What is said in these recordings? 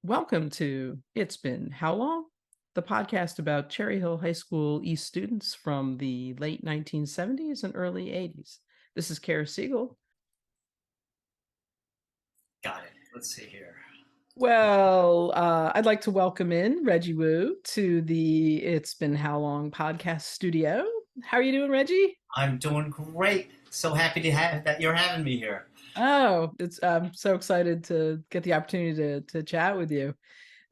Welcome to It's Been How Long? The podcast about Cherry Hill High School East students from the late 1970s and early 80s. This is Kara Siegel. Got it. Let's see here. I'd like to welcome in Reggie Wu to the It's Been How Long podcast studio. How are you doing, Reggie? I'm doing great. So happy to have that you're having me here. I'm so excited to get the opportunity to chat with you.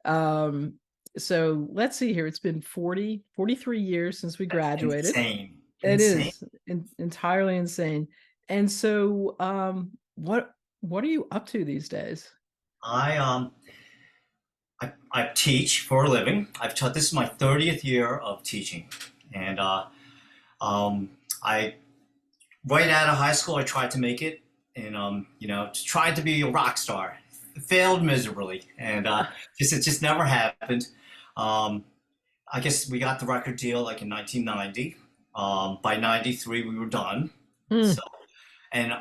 Um, so let's see here. It's been 43 years since we That's graduated. insane. It Insane. is entirely insane. And so, what are you up to these days? I um I teach for a living. I've taught this is my 30th year of teaching. And I right out of high school I tried to make it and tried to be a rock star. Failed miserably and it just never happened. Um I guess we got the record deal like in 1990. By 93 we were done. Hmm. So and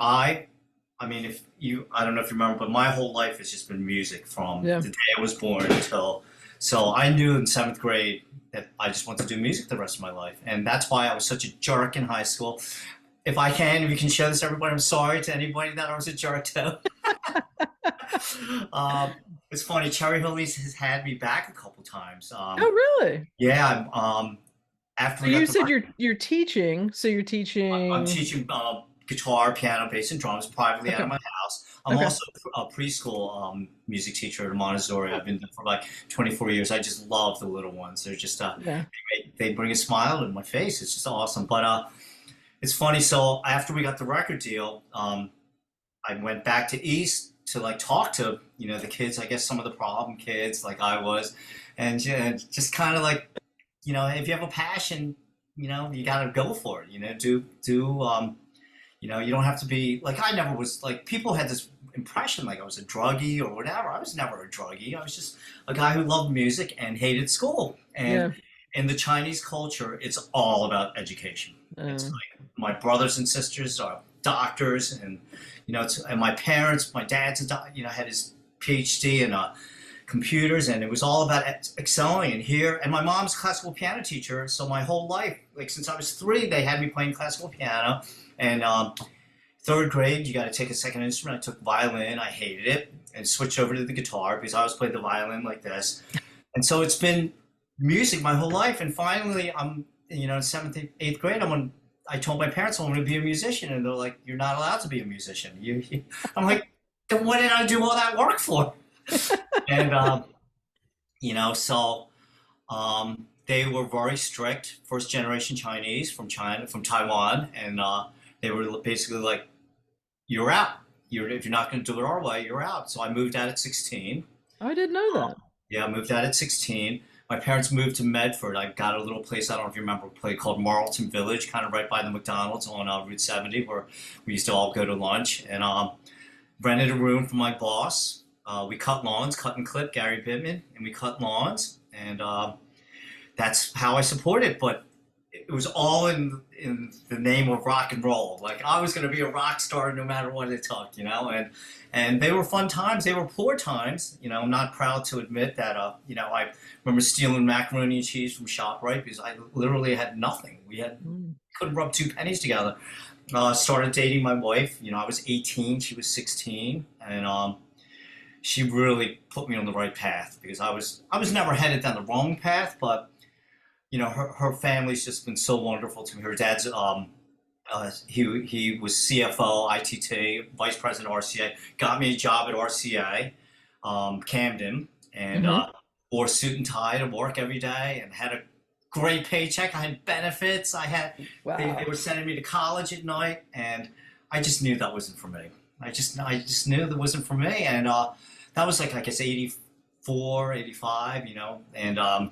I mean, if you, I don't know if you remember, but my whole life has just been music from Yeah. the day I was born until. So I knew in seventh grade that I just wanted to do music the rest of my life, and that's why I was such a jerk in high school. If you can show this to everybody, I'm sorry to anybody that I was a jerk to. um, it's funny. Cherry Hill has had me back a couple times. Oh, really? Yeah, after So we got you the said you're teaching. So you're I'm teaching. teaching guitar, piano, bass, and drums privately out of Okay. my house. I'm Okay. also a preschool music teacher at Montessori. I've been there for like 24 years. I just love the little ones. They're just Yeah. they bring a smile to my face. It's just awesome. But it's funny. So after we got the record deal, I went back to East to like talk to the kids. I guess some of the problem kids like I was, and just kind of like if you have a passion, you got to go for it. You don't have to be like I never was like people had this impression like I was a druggie or whatever. I was never a druggie. I was just a guy who loved music and hated school. And Yeah. in the Chinese culture, it's all about education. It's Uh, like my brothers and sisters are doctors, and and my parents, my dad's had his PhD in computers, and it was all about excelling. And here, and my mom's a classical piano teacher, so my whole life, like since I was 3, they had me playing classical piano. And third grade, you got to take a second instrument. I took violin. I hated it and switched over to the guitar because I always played the violin like this. And so it's been music my whole life. And finally, I'm in seventh, eighth grade. I told my parents I want to be a musician, and they're like, "You're not allowed to be a musician." I'm like, "Then what did I do all that work for?" And so they were very strict, first generation Chinese from Taiwan, and they were basically like, "You're out. If you're not going to do it our way, you're out." So I moved out at 16. I didn't know that. Yeah, I moved out at 16. My parents moved to Medford. I got a little place, I don't know if you remember, a place called Marlton Village, kind of right by the McDonald's on Route 70, where we used to all go to lunch. And rented a room for my boss. We cut lawns, cut and clip, Gary Bittman, and we cut lawns. And that's how I support it. But it was all in the name of rock and roll. Like I was going to be a rock star no matter what it took, And they were fun times. They were poor times. I'm not proud to admit that. I remember stealing macaroni and cheese from ShopRite because I literally had nothing. Mm. Couldn't rub 2 pennies together. Started dating my wife. I was 18, she was 16, and she really put me on the right path because I was never headed down the wrong path, but her family's just been so wonderful to me. Her dad's he was CFO, ITT, vice president RCA, got me a job at RCA, Camden, and Hmm. wore a suit and tie to work every day, and had a great paycheck. I had benefits. They Wow. were sending me to college at night, and I just knew that wasn't for me. I just knew that wasn't for me, and that was like I guess 84, 85, and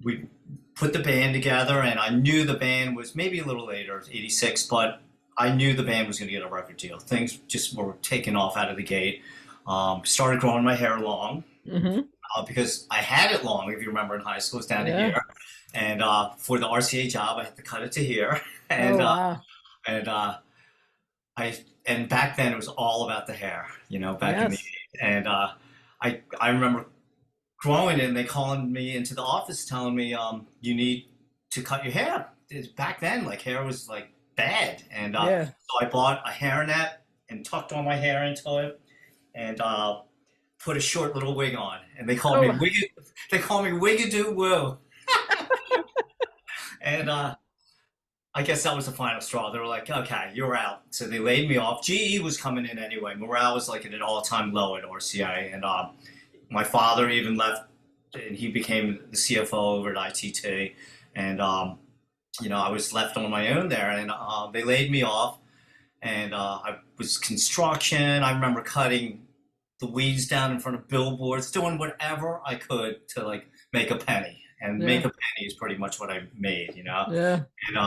we put the band together, and I knew the band was maybe a little later, 86, but I knew the band was going to get a record deal. Things just were taking off out of the gate. Started growing my hair long Hmm. because I had it long, if you remember in high school, it's down to Yeah. here. And for the RCA job, I had to cut it to here. Oh, And wow. and I and back then it was all about the hair, back in the Yes. and I remember growing and they calling me into the office telling me, you need to cut your hair. Back then, like hair was like bad, and Yeah. so I bought a hairnet and tucked all my hair into it, and put a short little wig on, and Oh, they call me Wigadoo Woo, and I guess that was the final straw. They were like, okay, you're out. So they laid me off. GE was coming in anyway. Morale was like at an all-time low at RCA. And my father even left and he became the CFO over at ITT. And, I was left on my own there and they laid me off. And I was construction. I remember cutting the weeds down in front of billboards, doing whatever I could to like make a penny. And make yeah. a penny is pretty much what I made, you know? Yeah.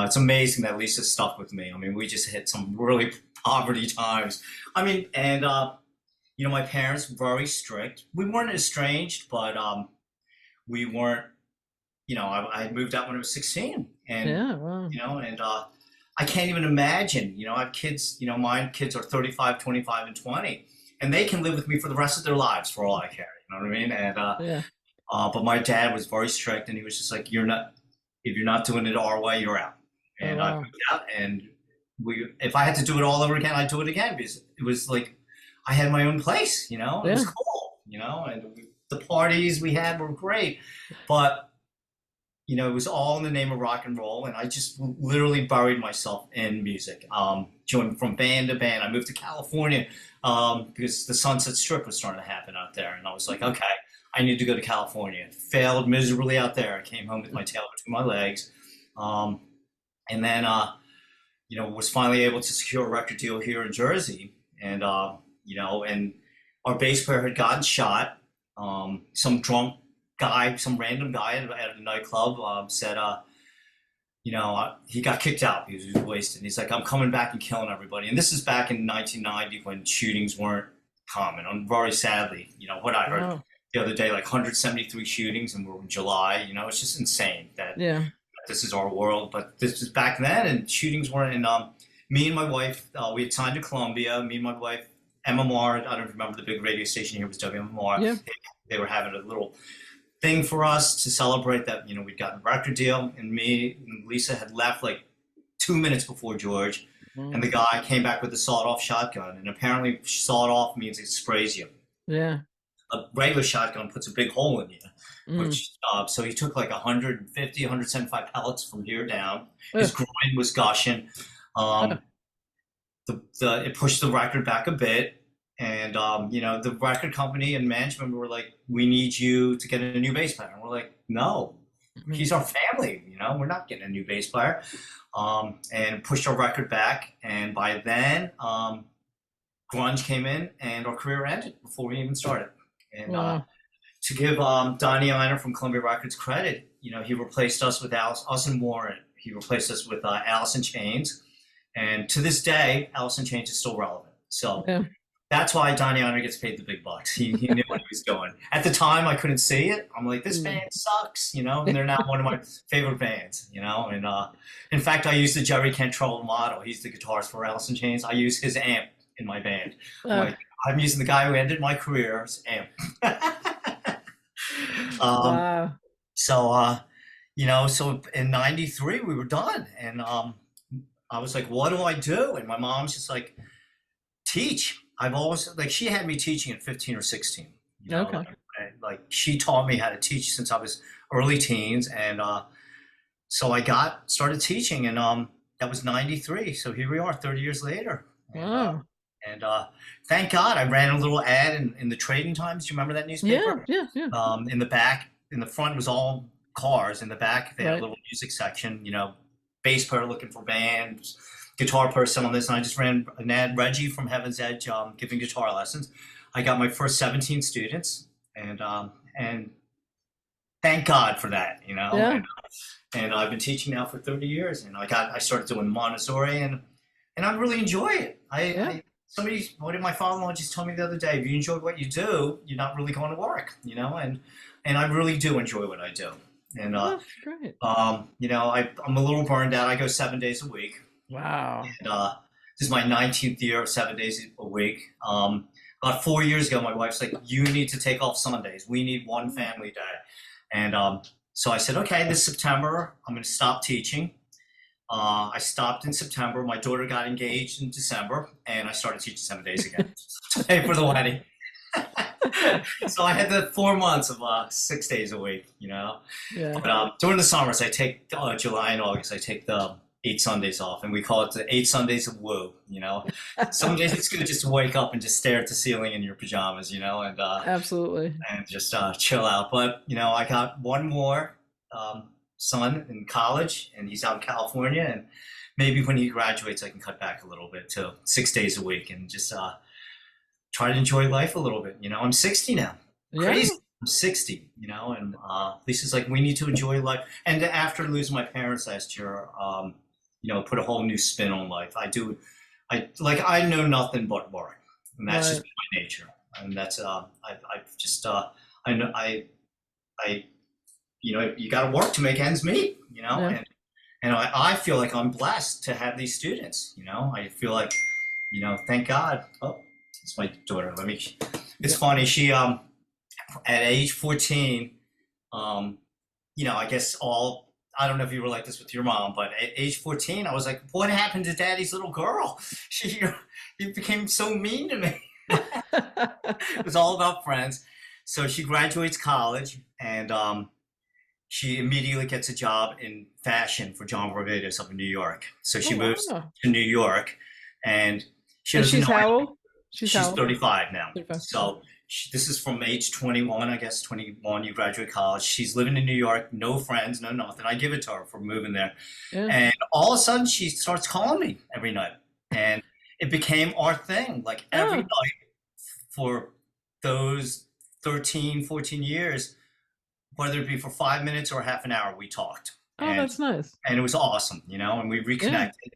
It's amazing that Lisa stuck with me. I mean, we just hit some really poverty times. I mean, and my parents were very strict. We weren't estranged, but we weren't. I moved out when I was 16, and Yeah. Wow. and I can't even imagine. I have kids. My kids are 35, 25, and 20, and they can live with me for the rest of their lives for all I care. You know what I mean? And Yeah. but my dad was very strict, and he was just like, "You're not. If you're not doing it our way, you're out." Oh, And I wow. moved out, and if I had to do it all over again, I'd do it again because it was like I had my own place. It was Yeah. cool. And the parties we had were great, but it was all in the name of rock and roll, and I just literally buried myself in music. Joined from band to band. I moved to California because the Sunset Strip was starting to happen out there, and I was like, okay, I need to go to California. Failed miserably out there. I came home with my tail between my legs, and then was finally able to secure a record deal here in Jersey, and and our bass player had gotten shot. Some drunk guy, some random guy at a nightclub said, he got kicked out because he was wasted. He's like, I'm coming back and killing everybody. And this is back in 1990 when shootings weren't common. And very sadly, what I heard Wow. the other day, like 173 shootings, and we're in July. It's just insane that Yeah. this is our world. But this was back then, and shootings weren't. And me and my wife, we had signed to Columbia. Me and my wife, MMR, I don't remember the big radio station here was WMMR. Yeah. They were having a little thing for us to celebrate that we'd gotten a record deal, and me and Lisa had left like 2 minutes before George, and the guy came back with a sawed-off shotgun, and apparently sawed-off means it sprays you. Yeah. A regular shotgun puts a big hole in you, Mm. which so he took like 150, 175 pellets from here down. His Ugh. groin was gushing. Uh, Um, it pushed the record back a bit. And the record company and management were like, "We need you to get a new bass player." And we're like, "No, he's our family. We're not getting a new bass player." And pushed our record back. And by then, grunge came in, and our career ended before we even started. And wow. to give Donnie Einer from Columbia Records credit, he replaced us with us and Warren. He replaced us with Alice in Chains, and to this day, Alice in Chains is still relevant. So. Yeah. That's why Donnie Honor gets paid the big bucks. He knew what he was doing. At the time, I couldn't see it. I'm like, this band sucks, and they're now one of my favorite bands, And in fact, I use the Jerry Cantrell model. He's the guitarist for Alice in Chains. I use his amp in my band. I'm using the guy who ended my career's amp. Wow. So, so in '93 we were done, and I was like, what do I do? And my mom's just like, teach. I've always she had me teaching at 15 or 16. Okay. Like she taught me how to teach since I was early teens, and so I started teaching, and that was '93. So here we are, 30 years later. Wow. And thank God I ran a little ad in the Trading Times. Do you remember that newspaper? Yeah. Yeah. Yeah. In the back, in the front was all cars. In the back, they had Right. a little music section. Bass player looking for bands, guitar player selling this, and I just ran an ad. Reggie from Heaven's Edge giving guitar lessons. I got my first 17 students, and thank God for that. Yeah. And I've been teaching now for 30 years, and I started doing Montessori, and I really enjoy it. Yeah. What did my father-in-law just told me the other day? If you enjoy what you do, you're not really going to work, and I really do enjoy what I do. And That's great. I'm a little burned out. I go 7 days a week. Wow. And this is my 19th year of 7 days a week. about 4 years ago, my wife's like, you need to take off Sundays. We need one family day. And so I said, okay, this September, I'm going to stop teaching. I stopped in September. My daughter got engaged in December, and I started teaching 7 days again to pay for the wedding. So I had the 4 months of 6 days a week, you know. Yeah. But during the summers, I take July and August. I take the 8 Sundays off, and we call it the 8 Sundays of Wu. You know, some days it's good just to wake up and just stare at the ceiling in your pajamas, you know, Absolutely. and just chill out. But you know, I got one more son in college, and he's out in California, and maybe when he graduates, I can cut back a little bit to 6 days a week and just try to enjoy life a little bit. You know, I'm 60 now. Yeah. Crazy. I'm 60, you know, and Lisa's like, we need to enjoy life. And after losing my parents last year, you know, put a whole new spin on life. I know nothing but work, and that's just my nature. And that's I've just I know I you know, you got to work to make ends meet, you know, Yeah. and I feel like I'm blessed to have these students. You know, I feel like, you know, thank God. Oh, it's my daughter. It's funny. She at age 14, you know, I guess I don't know if you were like this with your mom, but at age 14, I was like, what happened to Daddy's little girl? She became so mean to me. It was all about friends. So she graduates college, and she immediately gets a job in fashion for John Varvatos up in New York. So she moves wow. to New York, and she And doesn't she's know how anything. old? She's how old? 35 now. 35. So this is from age 21, I guess, 21, you graduate college. She's living in New York, no friends, no nothing. I give it to her for moving there. Yeah. And all of a sudden, she starts calling me every night. And it became our thing. Like every night for those 13, 14 years, whether it be for 5 minutes or half an hour, we talked. Oh, that's nice. And it was awesome, you know, and we reconnected.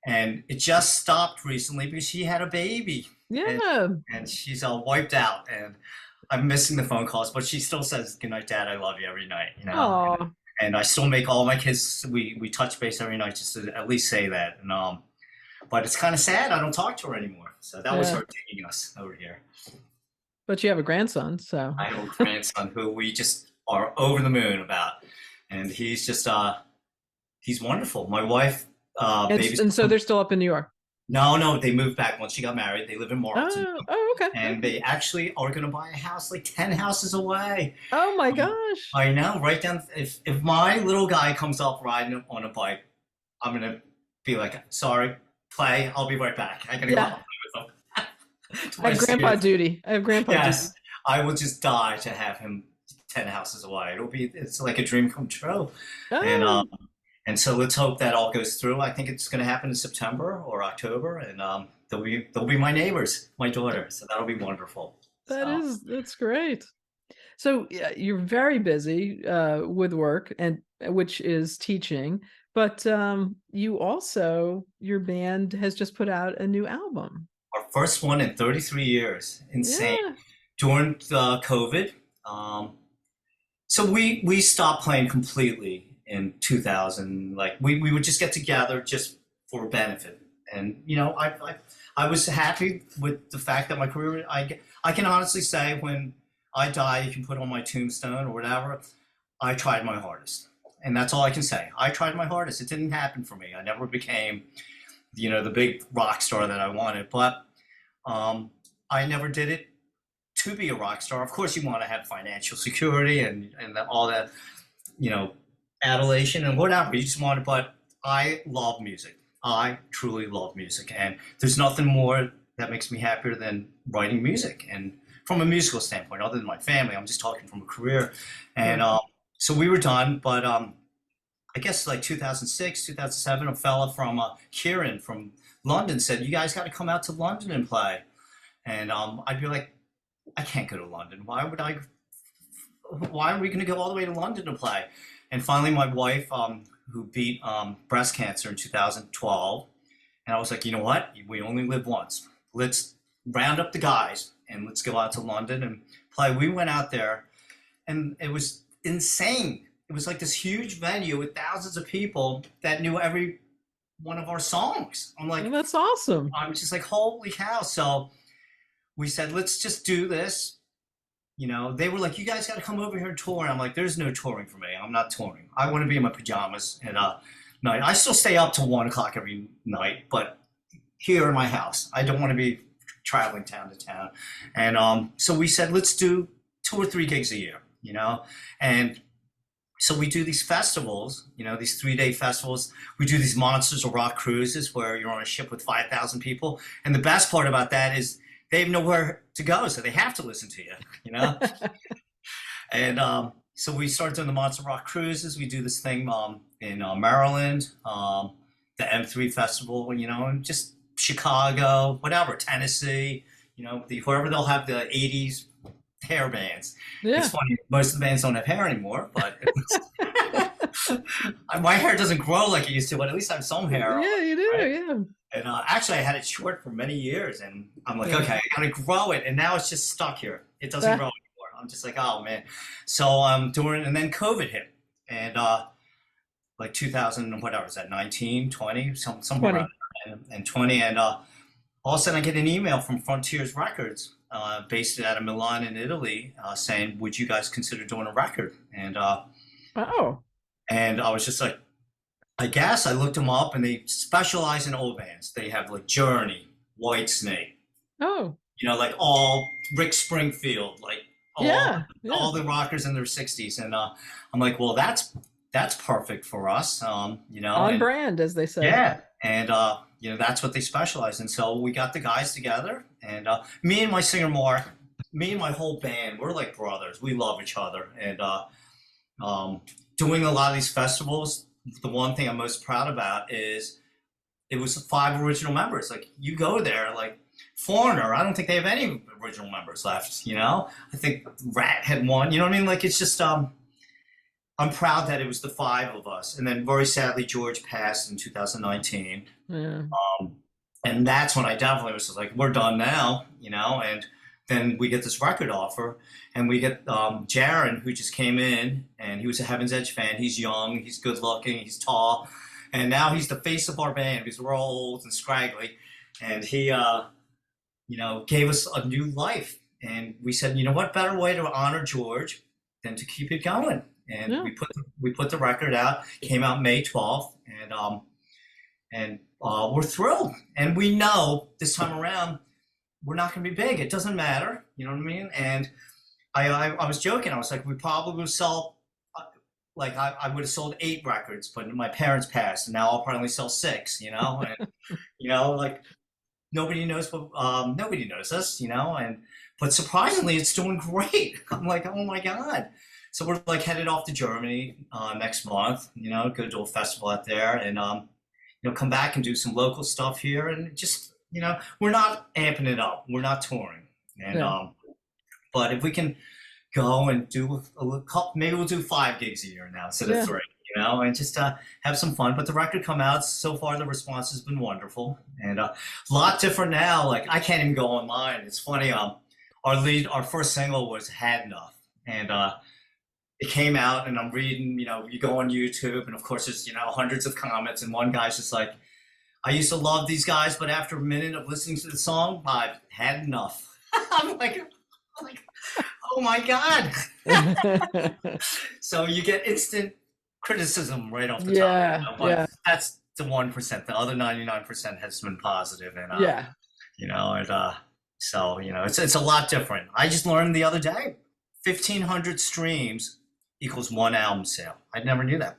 And it just stopped recently because she had a baby. Yeah. And she's all wiped out, and I'm missing the phone calls, but she still says, good night, Dad, I love you every night, you know. Aw. And I still make all my kids, we touch base every night just to at least say that. And but it's kind of sad I don't talk to her anymore. So that was her taking us over here. But you have a grandson, so. I have a grandson who we just are over the moon about, and he's just he's wonderful. My wife and so they're still up in New York. No, they moved back once she got married. They live in Marlton. Oh, okay. And they actually are going to buy a house like 10 houses away. Oh my gosh. I know, right down. If my little guy comes up riding on a bike, I'm going to be like, sorry, play. I'll be right back. I got to go out with him. I have grandpa duty. Yes, I will just die to have him 10 houses away. It's like a dream come true. And so let's hope that all goes through. I think it's going to happen in September or October, and they'll be my neighbors, my daughter. So that'll be wonderful. That's great. So you're very busy with work, and which is teaching, but you also, your band has just put out a new album. Our first one in 33 years. Insane. Yeah. During the COVID. So we stopped playing completely in 2000. Like we would just get together just for benefit. And, you know, I was happy with the fact that my career, I can honestly say when I die, you can put on my tombstone or whatever, I tried my hardest. And that's all I can say. I tried my hardest. It didn't happen for me. I never became, you know, the big rock star that I wanted, but I never did it to be a rock star. Of course, you want to have financial security and all that, you know, adulation and whatever. You just want it, but I love music. I truly love music, and there's nothing more that makes me happier than writing music. And from a musical standpoint, other than my family, I'm just talking from a career. And so we were done, but I guess like 2006, 2007, a fella from Kieran from London said, you guys got to come out to London and play. And I'd be like, I can't go to London. Why are we going to go all the way to London to play? And finally, my wife, who beat breast cancer in 2012, and I was like, you know what? We only live once. Let's round up the guys and let's go out to London and play. We went out there, and it was insane. It was like this huge venue with thousands of people that knew every one of our songs. I'm like, that's awesome. I'm just like, holy cow. So we said, let's just do this. They were like, you guys got to come over here and tour. And I'm like, there's no touring for me. I'm not touring. I want to be in my pajamas and night. I still stay up till 1 o'clock every night, but here in my house, I don't want to be traveling town to town. And so we said, let's do 2 or 3 gigs a year, and so we do these festivals, these 3-day festivals. We do these Monsters of Rock cruises where you're on a ship with 5,000 people. And the best part about that is they have nowhere to go, so they have to listen to you. And so we started doing the Monster of Rock cruises. We do this thing in Maryland, the M3 Festival, and just Chicago, whatever, Tennessee, wherever they'll have the 80s hair bands. Yeah. It's funny, most of the bands don't have hair anymore, but my hair doesn't grow like it used to, but at least I have some hair. Yeah, you do, right? yeah. And actually, I had it short for many years, and I'm like, Yeah. okay, I gotta grow it, and now it's just stuck here. It doesn't grow anymore. I'm just like, oh man. So I'm doing, and then COVID hit, and like 2000, whatever is that, 19, 20, somewhere 20. around there, and 20, and all of a sudden I get an email from Frontiers Records, based out of Milan in Italy, saying, would you guys consider doing a record? And Oh. and I was just like, I guess. I looked them up, and they specialize in old bands. They have like Journey, Whitesnake, Oh. like all Rick Springfield, like all, Yeah. all the rockers in their 60s. And I'm like, well, that's perfect for us, On and, brand, as they say. yeah. And that's what they specialize in. So we got the guys together, and me and my singer Mark, me and my whole band, we're like brothers. We love each other, and doing a lot of these festivals. The one thing I'm most proud about is it was 5 original members. Like, you go there, like Foreigner, I don't think they have any original members left. I think Rat had one. You know what I mean? Like, it's just I'm proud that it was the 5 of us. And then very sadly, George passed in 2019. Yeah. And that's when I definitely was just like, we're done now, and then we get this record offer, and we get Jaron, who just came in, and he was a Heaven's Edge fan. He's young, he's good looking, he's tall, and now he's the face of our band because we're all old and scraggly. And he, gave us a new life. And we said, what better way to honor George than to keep it going? And Yeah. we put the record out. Came out May 12th, and we're thrilled. And we know this time around we're not going to be big. It doesn't matter. You know what I mean? And I was joking. I was like, we probably would sell, like I would have sold 8 records, but my parents passed, and now I'll probably sell 6. And like nobody knows us. But surprisingly, it's doing great. I'm like, oh my god. So we're like headed off to Germany next month. Go to a festival out there, and come back and do some local stuff here, and just. We're not amping it up. We're not touring, and Yeah. but if we can go and do maybe we'll do 5 gigs a year now instead of 3. And just have some fun. But the record come out so far, the response has been wonderful, and a lot different now. Like, I can't even go online. It's funny. Our first single was "Had Enough," and it came out, and I'm reading. You go on YouTube, and of course, there's hundreds of comments, and one guy's just like, I used to love these guys, but after a minute of listening to the song, I've had enough. I'm like, oh my god. So you get instant criticism right off the top. But that's the 1%. The other 99% has been positive, and so it's a lot different. I just learned the other day, 1,500 streams equals 1 album sale. I never knew that.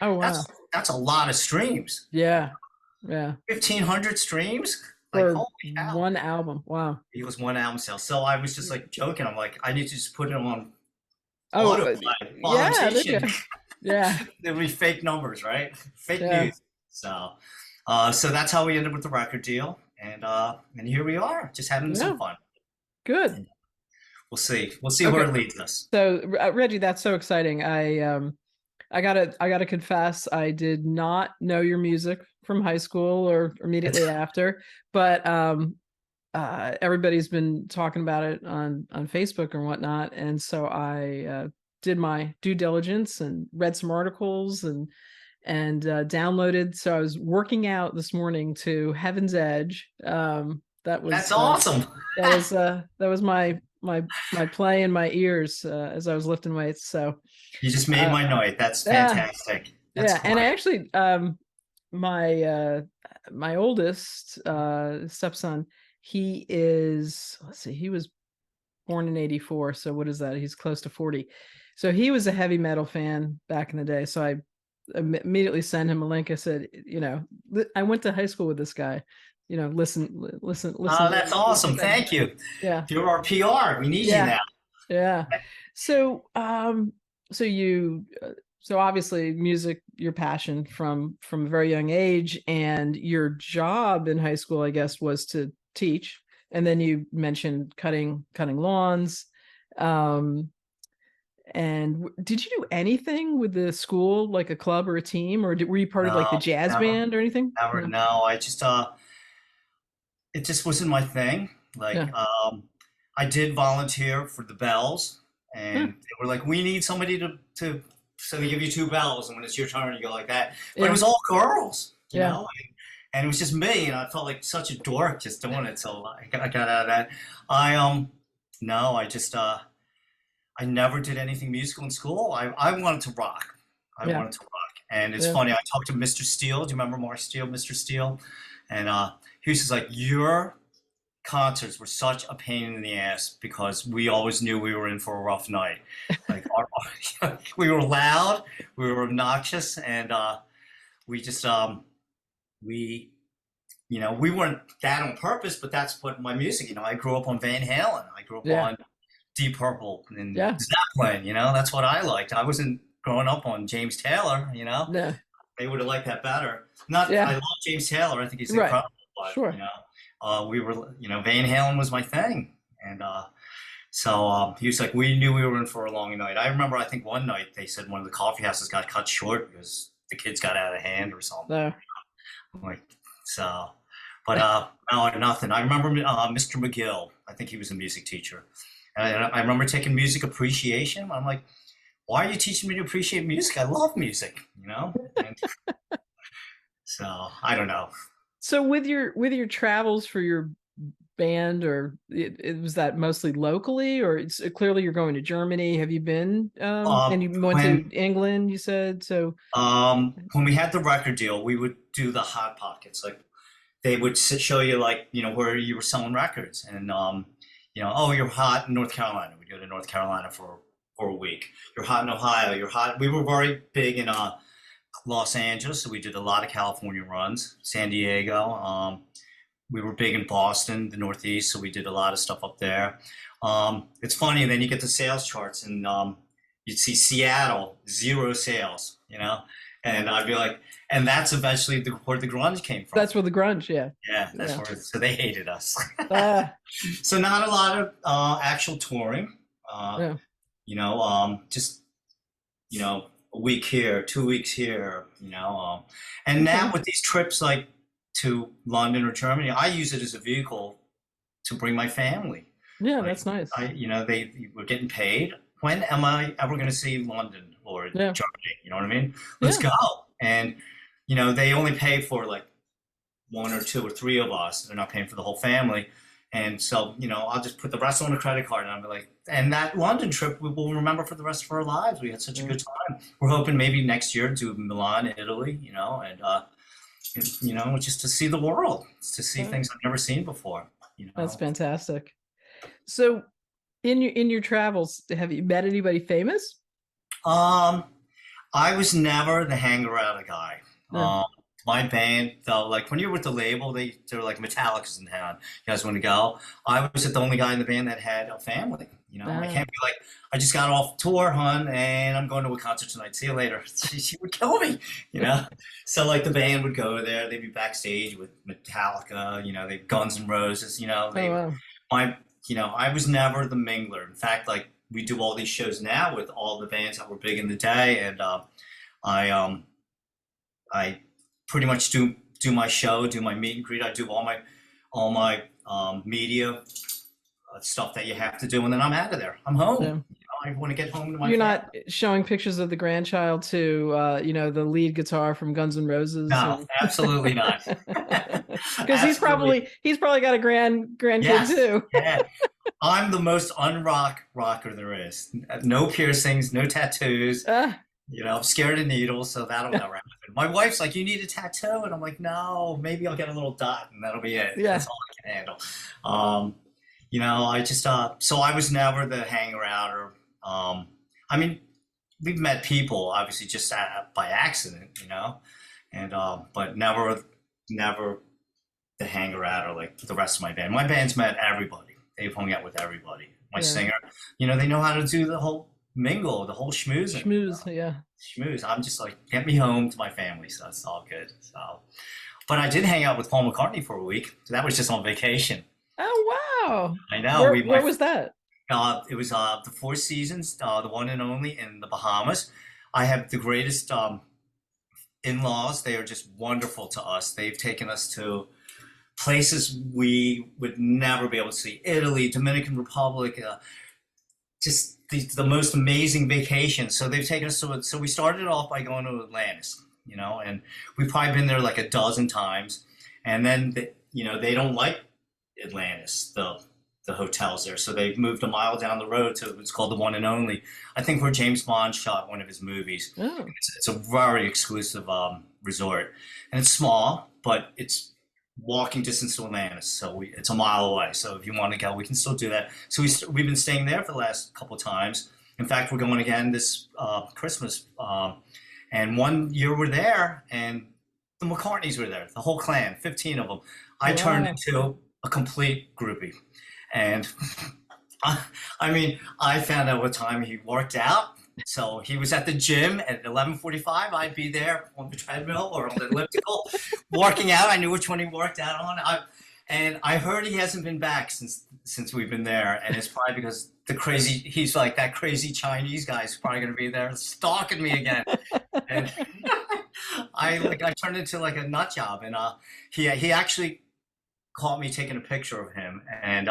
Oh wow. That's a lot of streams. Yeah. 1,500 streams? Like, For holy cow. 1 album. Wow. It was 1 album sale. So I was just like joking. I'm like, I need to just put it on Oh, autoplay while I'm teaching. Yeah. There'll be fake numbers, right? Fake news. So that's how we ended with the record deal. And here we are, just having some fun. Good. And we'll see. We'll see where it leads us. So Reggie, that's so exciting. I gotta confess, I did not know your music from high school or immediately after, but everybody's been talking about it on Facebook and whatnot, and so I did my due diligence and read some articles and downloaded. So I was working out this morning to Heaven's Edge, That That's was awesome. that was my play in my ears as I was lifting weights. So You just made uh, my night. That's yeah, fantastic. That's yeah, and I great. actually my my oldest stepson, he is, let's see, he was born in 84, so what is that, he's close to 40. So he was a heavy metal fan back in the day, so I immediately sent him a link. I said, I went to high school with this guy, listen to That's music. awesome. Thank you. Yeah, You're our PR. We need you yeah, now. yeah. So so you so obviously music, your passion from a very young age, and your job in high school, I guess, was to teach. And then you mentioned cutting lawns. Um and did you do anything with the school, like a club or a team, or were you part of like the No, jazz never, band or anything? never. No. No, I just it just wasn't my thing. Like, Yeah. I did volunteer for the bells, Huh. and they were like, "We need somebody to." So they give you two bells, and when it's your turn, you go like that. But it Yeah. was all girls, Yeah. and it was just me, and I felt like such a dork just doing it. So I got out of that. I no, I just I never did anything musical in school. I wanted to rock. I Yeah. wanted to rock. And it's Yeah. funny, I talked to Mr. Steele. Do you remember Mark Steele, Mr. Steele? And he was just like, your concerts were such a pain in the ass because we always knew we were in for a rough night. Like we were loud, we were obnoxious, and we just we we weren't that on purpose, but that's what my music. I grew up on Van Halen. I grew up Yeah. on Deep Purple and Yeah. Zeppelin. That's what I liked. I wasn't growing up on James Taylor. No. They would have liked that better. Not, I Yeah. love James Taylor. I think he's Right. incredible. But Sure. we were, Van Halen was my thing, and so he was like, we knew we were in for a long night. I remember, I think one night they said one of the coffee houses got cut short because the kids got out of hand or something. No. Like, so, but no, nothing. I remember Mr. McGill. I think he was a music teacher. And I remember taking music appreciation. I'm like, why are you teaching me to appreciate music? I love music, And so I don't know. So with your travels for your band, or it was that mostly locally, or it's clearly you're going to Germany. Have you been and you went to When England, you said? So when we had the record deal, we would do the hot pockets. Like they would show you like where you were selling records, and oh, you're hot in North Carolina. We'd go to North Carolina for a week. You're hot in Ohio. You're hot. We were very big in Los Angeles, so we did a lot of California runs. San Diego. We were big in Boston, the Northeast, so we did a lot of stuff up there. It's funny, and then you get the sales charts, and you'd see Seattle, 0 sales, and I'd be like, and that's eventually where the grunge came from. that's where the grunge, yeah. Yeah, that's Yeah. where. So they hated us. Ah, So not a lot of actual touring. yeah. Just a week here, 2 weeks here. And now Okay. with these trips like to London or Germany, I use it as a vehicle to bring my family. Yeah, Like that's nice. they were getting paid. When am I ever going to see London or Yeah. Germany? You know what I mean? Let's Yeah. go. And they only pay for like one or two or three of us. They're not paying for the whole family. And so, I'll just put the rest on a credit card, and I'll be like, and that London trip we will remember for the rest of our lives. We had such a Yeah. good time. We're hoping maybe next year to Milan, Italy, and just to see the world, to see Yeah. things I've never seen before. That's fantastic. So in your travels, have you met anybody famous? Um, I was never the hang around guy. No. My band, though, like when you're with the label, they're like Metallica's in town. You guys want to go? I was the only guy in the band that had a family. I Ah, can't be like, I just got off tour, hun, and I'm going to a concert tonight. See you later. She would kill me, you know. So like the band would go there. They'd be backstage with Metallica. They Guns N' Roses. oh wow. My, I was never the mingler. In fact, like we do all these shows now with all the bands that were big in the day, and I pretty much do my show, do my meet and greet. I do all my media stuff that you have to do, and then I'm out of there. I'm home. Yeah. I want to get home to my You're family. not showing pictures of the grandchild to the lead guitar from Guns N' Roses No, and absolutely not. because Absolutely. he's probably got a grandkid Yes. too. Yeah. I'm the most rocker there is. No piercings, no tattoos. Ah, I'm scared of needles, so that'll never happen. My wife's like, "You need a tattoo," and I'm like, "No, maybe I'll get a little dot, and that'll be it. That's yeah, all I can handle." Um, I just so I was never the hanger outer. I mean, we've met people obviously just by accident, and but never the hanger outer like the rest of my band. My band's met everybody. They've hung out with everybody. My yeah. singer, they know how to do the whole mingle, the whole schmoozing. Schmooze, yeah. Schmooze. I'm just like, get me home to my family, so that's all good. So, but I did hang out with Paul McCartney for a week. So that was just on vacation. Oh wow. I know. Where was that? It was the Four Seasons, the one and only in the Bahamas. I have the greatest in-laws. They are just wonderful to us. They've taken us to places we would never be able to see. Italy, Dominican Republic, just the most amazing vacations. So they've taken us to it. So we started off by going to Atlantis, and we've probably been there like a dozen times. And then, they don't like Atlantis, the hotels there. So they've moved a mile down the road to it's called the One and Only. I think where James Bond shot one of his movies. Oh, It's a very exclusive resort. And it's small, but it's walking distance to Atlantis, so it's a mile away. So if you want to go, we can still do that. So we've been staying there for the last couple of times. In fact, we're going again this Christmas. And one year we're there, and the McCartneys were there, the whole clan, 15 of them. I turned wow. into a complete groupie, and I mean, I found out what time he worked out. So he was at the gym at 11:45. I'd be there on the treadmill or on the elliptical, working out. I knew which one he worked out on. And I heard he hasn't been back since we've been there, and it's probably because he's like that crazy Chinese guy's probably going to be there stalking me again. And I turned into like a nut job, and he actually caught me taking a picture of him, and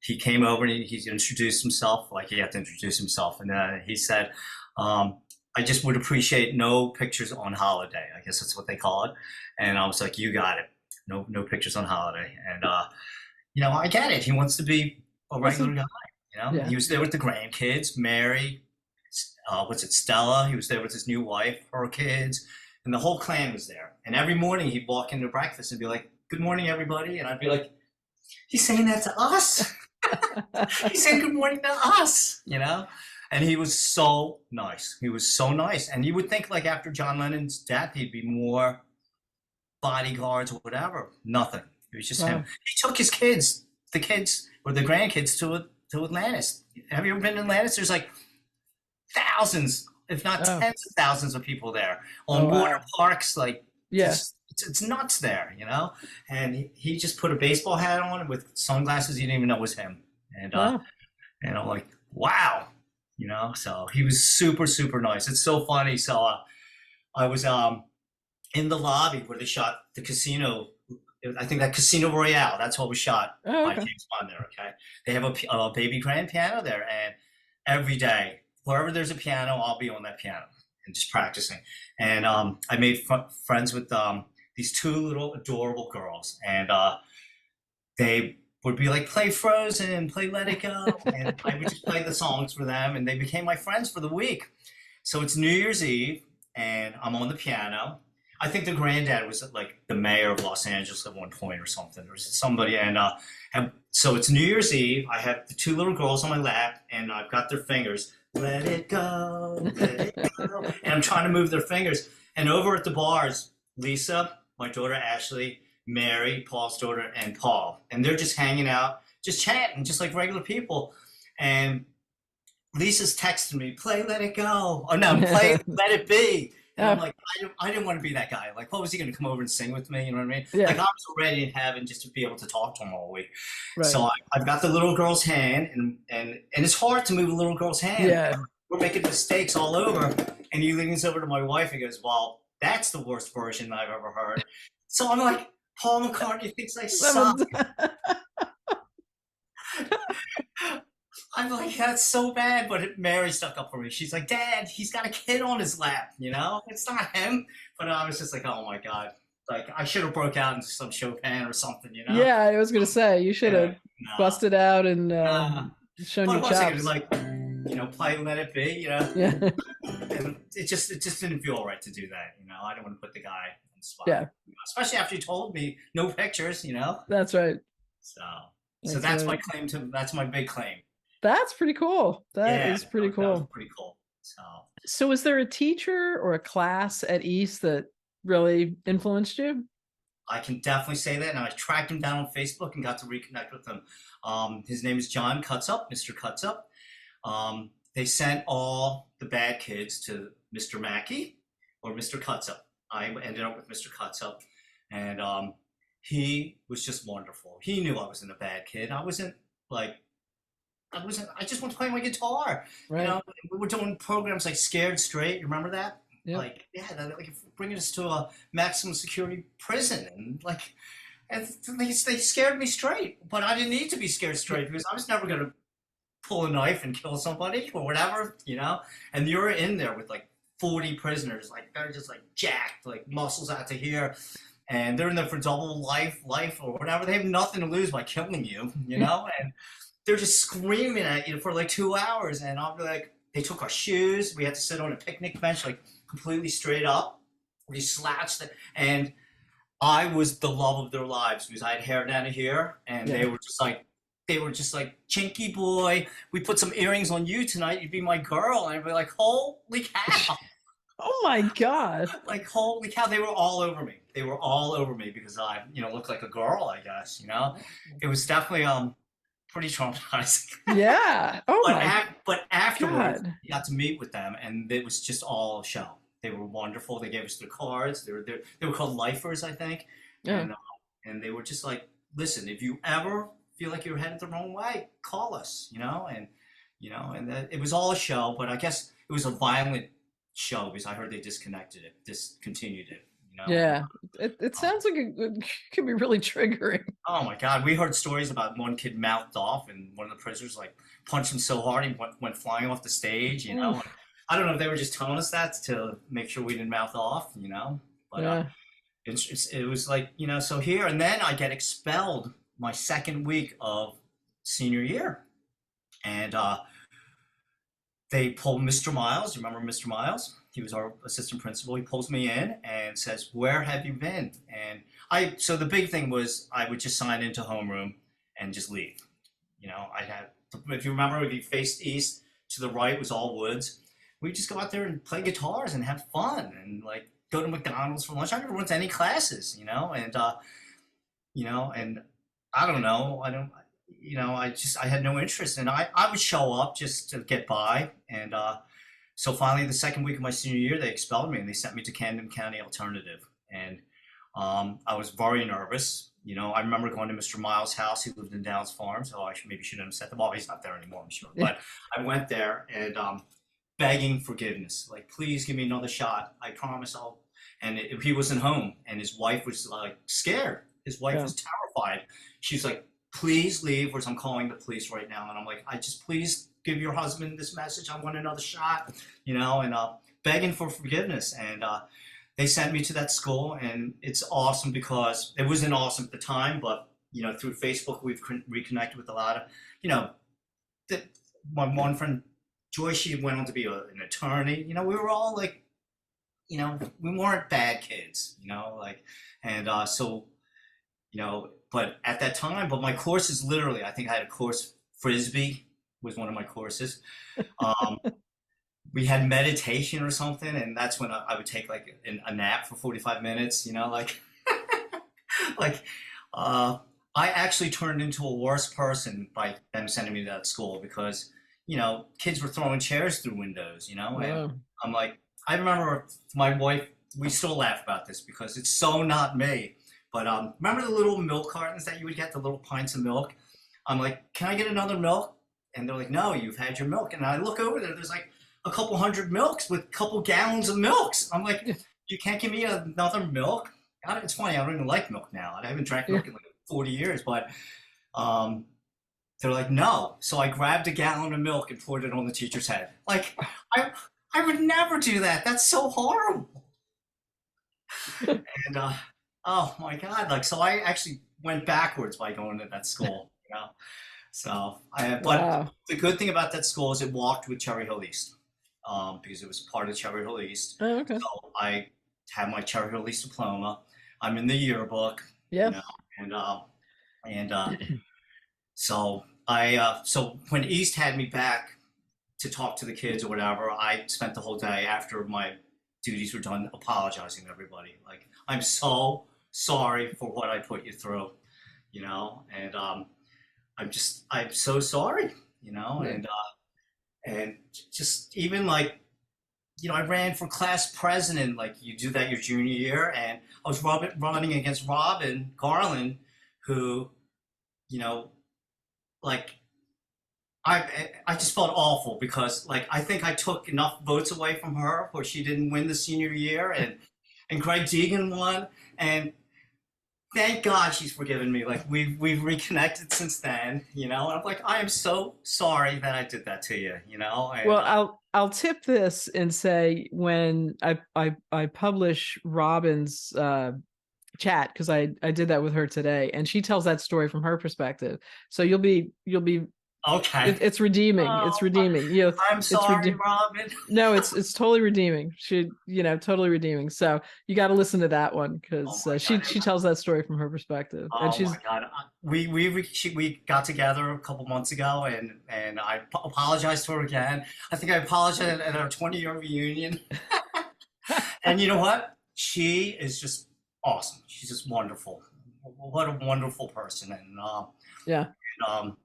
he came over and he introduced himself, like he had to introduce himself. And he said, I just would appreciate no pictures on holiday. I guess that's what they call it. And I was like, you got it. No pictures on holiday. And, I get it. He wants to be a regular guy. Yeah. He was there with the grandkids, Mary, Stella. He was there with his new wife, her kids, and the whole clan was there. And every morning he'd walk into breakfast and be like, good morning, everybody. And I'd be like, he's saying that to us. He said good morning to us. And he was so nice. He was so nice. And you would think like after John Lennon's death, he'd be more bodyguards or whatever. Nothing. It was just him. Wow. He took his kids, the kids or the grandkids to Atlantis. Have you ever been to Atlantis? There's like thousands, if not Oh, tens of thousands of people there oh on water wow. parks. Like Yeah. it's nuts there. And he just put a baseball hat on with sunglasses you didn't even know was him. And Wow. and I'm like, wow. So he was super, super nice. It's so funny. So I was in the lobby where they shot the casino. I think that Casino Royale, that's what was shot Oh, by okay. James Bond there, okay? They have a baby grand piano there, and every day, wherever there's a piano, I'll be on that piano and just practicing. And I made friends with these two little adorable girls, and they would be like, play Frozen, play Let It Go, and I would just play the songs for them, and they became my friends for the week. So it's New Year's Eve, and I'm on the piano. I think the granddad was like the mayor of Los Angeles at one point or something, or somebody. And so it's New Year's Eve. I have the two little girls on my lap, and I've got their fingers. Let it go, let it go. And I'm trying to move their fingers. And over at the bars, Lisa, my daughter Ashley, Mary, Paul's daughter, and Paul. And they're just hanging out, just chatting, just like regular people. And Lisa's texting me, play Let It Go. Oh, no, play Let It Be. And I'm Oh, like, I didn't want to be that guy. Like, what was he going to come over and sing with me? You know what I mean? yeah. Like, I was already in heaven just to be able to talk to him all week. Right. So I've got the little girl's hand, and it's hard to move a little girl's hand. Yeah. We're making mistakes all over. And he leans over to my wife and goes, well, that's the worst version I've ever heard. So I'm like, Paul McCartney thinks I suck. I'm like, that's so bad. But Mary stuck up for me. She's like, Dad, he's got a kid on his lap. It's not him. But I was just like, oh my God. like I should have broke out into some Chopin or something, you know? Yeah, I was gonna say you should Yeah, have nah, busted out and nah. shown your But what's I gonna chops. like, play Let It Be, Yeah, And it just didn't feel right to do that, I don't want to put the guy on the spot, yeah, especially after you told me no pictures. that's right. So, so That's that's right. my claim to that's my big claim. That's pretty cool. That Yeah, is pretty that was cool. pretty cool. So So, was there a teacher or a class at East that really influenced you? I can definitely say that, and I tracked him down on Facebook and got to reconnect with him. His name is John Cutsup, Mr. Cutsup. They sent all the bad kids to Mr. Mackey or Mr. Cutsup. I ended up with Mr. Cutsup, and he was just wonderful. He knew I wasn't a bad kid. I just want to play my guitar. Right. We were doing programs like Scared Straight. You remember that? Yep. Like, yeah, like bringing us to a maximum security prison, and they scared me straight. But I didn't need to be scared straight because I was never gonna pull a knife and kill somebody or whatever. And you're in there with like 40 prisoners, like they're just like jacked, like muscles out to here, and they're in there for double life or whatever. They have nothing to lose by killing you, and they're just screaming at you for like 2 hours. And I'll be like, they took our shoes. We had to sit on a picnic bench, like completely straight up. We slouched it. And I was the love of their lives because I had hair down to here. And Yeah. they were just like, Chinky boy, we put some earrings on you tonight. You'd be my girl. And I'd be like, holy cow. Oh my God. Like, holy cow. They were all over me. They were all over me because I, looked like a girl, I guess. It was definitely, pretty traumatizing. Yeah. Oh my But afterwards, God. we got to meet with them, and it was just all a show. They were wonderful. They gave us their cards. They were called lifers, I think, Yeah. and they were just like, listen, if you ever feel like you're headed the wrong way, call us. And it was all a show. But I guess it was a violent show because I heard they discontinued it. Yeah. It sounds like it could be really triggering. Oh my God, we heard stories about one kid mouthed off, and one of the prisoners like punched him so hard he went flying off the stage. Oof. I don't know if they were just telling us that to make sure we didn't mouth off. But Yeah. it was like, so here, and then I get expelled my second week of senior year. And they pulled Mr. Miles. You remember Mr. Miles? He was our assistant principal. He pulls me in and says, "Where have you been?" So the big thing was I would just sign into homeroom and just leave. If you remember, if you faced east, to the right was all woods. We'd just go out there and play guitars and have fun and like go to McDonald's for lunch. I never went to any classes. And I don't know. I had no interest, and I would show up just to get by. And so finally, the second week of my senior year, they expelled me and they sent me to Camden County Alternative. And I was very nervous. I remember going to Mr. Miles' house. He lived in Downs Farm, so maybe shouldn't have said that. Well, he's not there anymore, I'm sure. Yeah. But I went there and begging forgiveness, like, please give me another shot. I promise I'll. And he wasn't home, and his wife was like scared. His wife Yeah. was terrified. She's like, please leave, or I'm calling the police right now. And I'm like, please give your husband this message. I want another shot, and begging for forgiveness. And they sent me to that school, and it's awesome because it wasn't awesome at the time, but through Facebook, we've reconnected with a lot of, my one friend Joy, she went on to be an attorney. We were all like, we weren't bad kids. And but at that time, but my courses literally, I think I had a course, Frisbee was one of my courses. Um, we had meditation or something, and that's when I would take like a nap for 45 minutes, like, I actually turned into a worse person by them sending me to that school because, kids were throwing chairs through windows, Wow. and I'm like, I remember my wife, we still laugh about this because it's so not me. But remember the little milk cartons that you would get, the little pints of milk? I'm like, can I get another milk? And they're like, no, you've had your milk. And I look over there's like a couple hundred milks with a couple gallons of milks. I'm like, you can't give me another milk? It's funny, I don't even like milk now. I haven't drank milk in like 40 years, but they're like, no. So I grabbed a gallon of milk and poured it on the teacher's head. Like, I would never do that. That's so horrible. And Oh my God. Like, so I actually went backwards by going to that school, you know? So but Wow. the good thing about that school is it walked with Cherry Hill East, because it was part of Cherry Hill East. Oh, okay. So I have my Cherry Hill East diploma. I'm in the yearbook, you Yeah. know, and, and, so when East had me back to talk to the kids or whatever, I spent the whole day after my duties were done apologizing to everybody. Like, I'm so sorry for what I put you through, and I'm so sorry, Yeah. and just even like, I ran for class president. Like, you do that your junior year, and I was running against Robin Garland, who, you know, like I just felt awful because, like, I think I took enough votes away from her where she didn't win the senior year, and Greg Deegan won, and thank God she's forgiven me. Like, we've reconnected since then, and I'm like, I am so sorry that I did that to you, and Well, I'll tip this and say when I publish Robin's chat, because I did that with her today, and she tells that story from her perspective. So you'll be okay. it's redeeming. It's Oh, redeeming. I'm It's sorry, Robin. no, it's totally redeeming. Totally redeeming. So you got to listen to that one Oh because my God. she tells that story from her perspective, and Oh my she's God. We got together a couple months ago, and I apologized to her again. I think I apologized at our 20-year reunion. And you know what? She is just awesome. She's just wonderful. What a wonderful person. yeah, Um,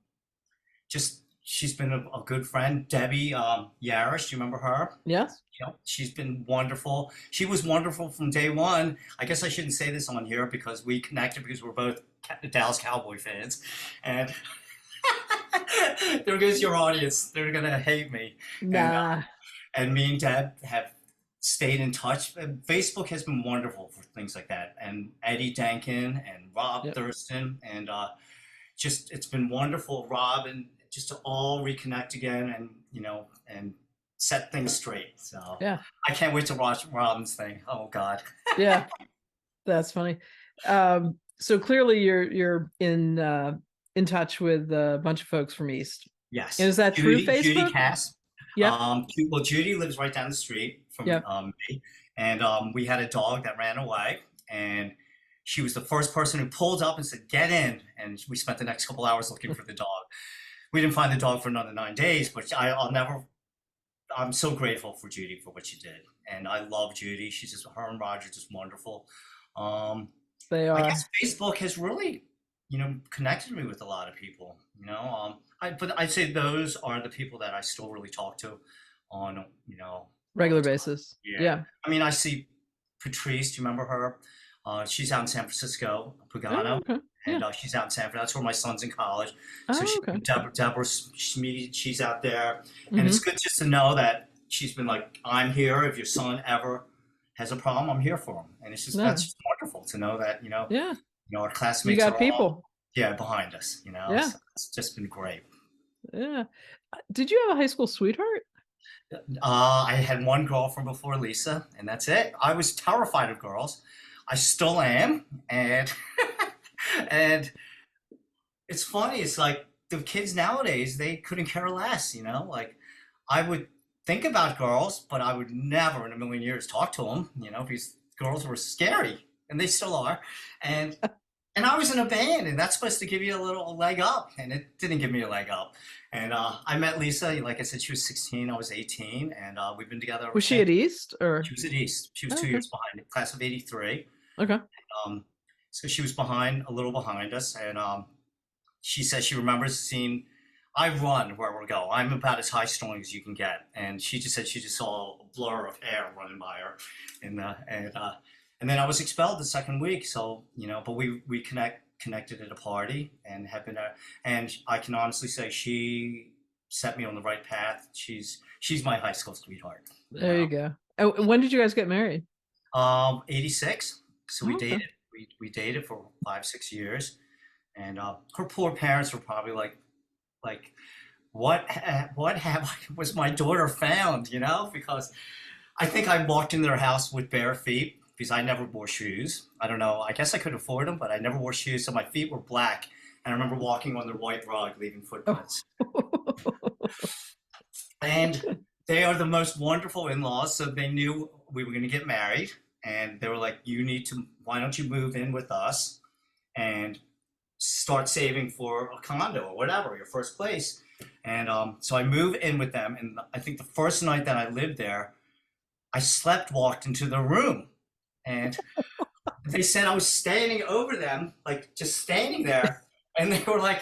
just she's been a good friend. Debbie Yarish, do you remember her? yes, She's been wonderful. She was wonderful from day one. I guess I shouldn't say this on here because we connected because we're both Dallas Cowboy fans, and there goes your audience. They're gonna hate me, and nah, me and Deb have stayed in touch. And Facebook has been wonderful for things like that. And Eddie Dankin and Rob yep, Thurston, and just it's been wonderful, Rob, and just to all reconnect again, and and set things straight. So yeah, I can't wait to watch Robin's thing. Oh God. yeah. That's funny. So clearly you're in touch with a bunch of folks from East. And Yes, is that through Judy Facebook? Cass. Yep, Well, Judy lives right down the street from yep. me, and we had a dog that ran away, and she was the first person who pulled up and said, "Get in," and we spent the next couple hours looking for the dog. We didn't find the dog for another 9 days, but I'll never. I'm so grateful for Judy for what she did, and I love Judy. She's just her and Roger just wonderful. Um, They I guess are. Facebook has really, connected me with a lot of people. But I'd say those are the people that I still really talk to on, all the Regular time. basis. Yeah. Yeah. I mean, I see Patrice. Do you remember her? She's out in San Francisco, Oh, Pagano, okay. and Yeah. she's out in San Francisco. That's where my son's in college. So Oh, okay. Deborah Schmid, she's out there, and it's Hmm. good just to know that she's been like, I'm here. If your son ever has a problem, I'm here for him, and that's No. just wonderful to know that Yeah. our You classmates got are all, people. yeah, behind us. Yeah. So it's just been great. Yeah. Did you have a high school sweetheart? I had one girlfriend before Lisa, and that's it. I was terrified of girls. I still am, and and it's funny. It's like the kids nowadays, they couldn't care less. Like, I would think about girls, but I would never in a million years talk to them. Because girls were scary, and they still are. And I was in a band, and that's supposed to give you a little leg up, and it didn't give me a leg up. And I met Lisa. Like I said, she was 16, I was 18, and we've been together ever Was she since. at East She or? was at East. She was Oh, two okay. years behind, me, class of '83. Okay. Um, so she was a little behind us, and she says she remembers seeing I run where we go. I'm about as high strung as you can get, and she just said she just saw a blur of hair running by her, and then I was expelled the second week. So but we connected at a party and have been and I can honestly say she set me on the right path. She's my high school sweetheart. There you go. Oh, when did you guys get married? 86. So we Oh, okay. dated. We dated for 5 6 years, and her poor parents were probably like what have was my daughter found? Because I think I walked in their house with bare feet, because I never wore shoes. I don't know. I guess I could afford them, but I never wore shoes, so my feet were black. And I remember walking on the white rug, leaving Oh. footprints. And they are the most wonderful in-laws, so they knew we were going to get married, and they were like, "You need to. Why don't you move in with us and start saving for a condo or whatever, your first place?" And so I moved in with them, and I think the first night that I lived there, I slept walked into the room, and they said I was standing over them, like just standing there, and they were like,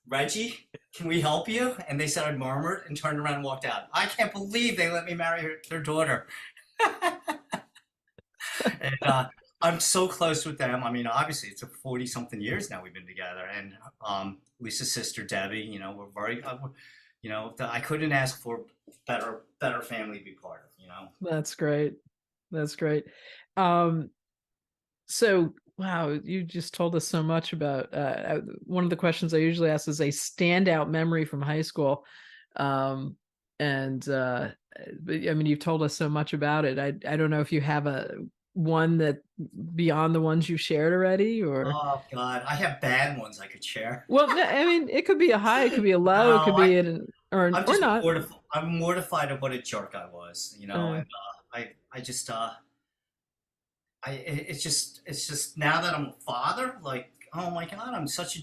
"Reggie, can we help you?" And they said I murmured and turned around and walked out. I can't believe they let me marry their daughter. And I'm so close with them. I mean, obviously, it's a 40 something years now we've been together. And Lisa's sister, Debbie, we're very, I couldn't ask for better family to be part of. That's great. That's great. Um, so wow, you just told us so much about one of the questions I usually ask is a standout memory from high school. And but I mean, you've told us so much about it. I don't know if you have a one that beyond the ones you've shared already, or Oh God, I have bad ones I could share. well, no, I mean, it could be a high, it could be a low, it could No, be an I'm or just not. mortified. I'm mortified of what a jerk I was, Uh, and I just it's just now that I'm a father, like, oh my God, I was such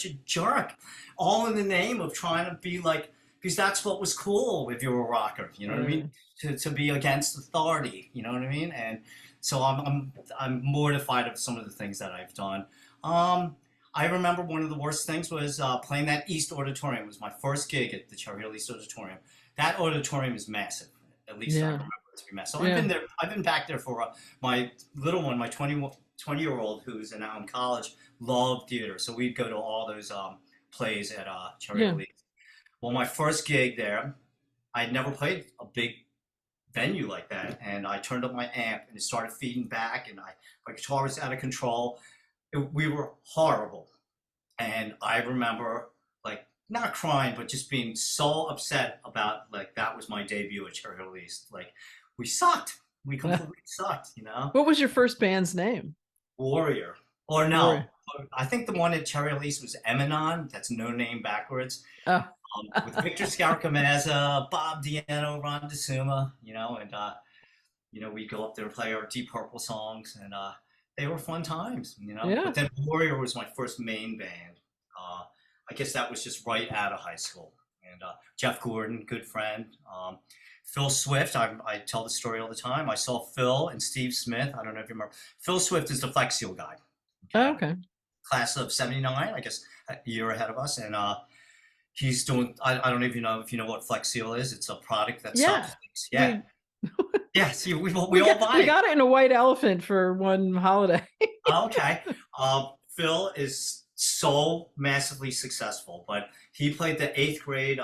a jerk, all in the name of trying to be like, because that's what was cool if you were a rocker, you know what I uh, mean? To be against authority, you know what I mean? And so I'm mortified of some of the things that I've done. Um, I remember one of the worst things was playing that East Auditorium. It was my first gig at the Cherry Hill East Auditorium. That auditorium is massive. At least I yeah, remember it to be massive. So I've yeah, been there. I've been back there for my little one, my 20-year-old who's now in college, loved theater. So we'd go to all those plays at Cherry yeah. Hill East. Well, my first gig there, I'd never played a big venue like that, and I turned up my amp and it started feeding back, and my guitar was out of control. We were horrible, and I remember like not crying, but just being so upset about like that was my debut at Cherry Hill East. Like we sucked, we completely sucked. What was your first band's name? Warrior, or no, Warrior. I think the one at Cherry Hill East was Eminon. That's no name backwards. Oh. With Victor Scarcamazza, Bob Diano, Ron DeSuma, and we'd go up there and play our Deep Purple songs, and they were fun times. Yeah. But then Warrior was my first main band. I guess that was just right out of high school. And Jeff Gordon, good friend. Phil Swift, I tell the story all the time. I saw Phil and Steve Smith. I don't know if you remember. Phil Swift is the Flex Seal guy. Oh, Okay. okay. Class of '79, I guess a year ahead of us. And he's doing, I don't even know if you know what Flex Seal is. It's a product that Yeah. stops. Yeah. We Yeah. See, we all buy we it. got it in a white elephant for one holiday. Okay. Phil is so massively successful, but he played the eighth grade.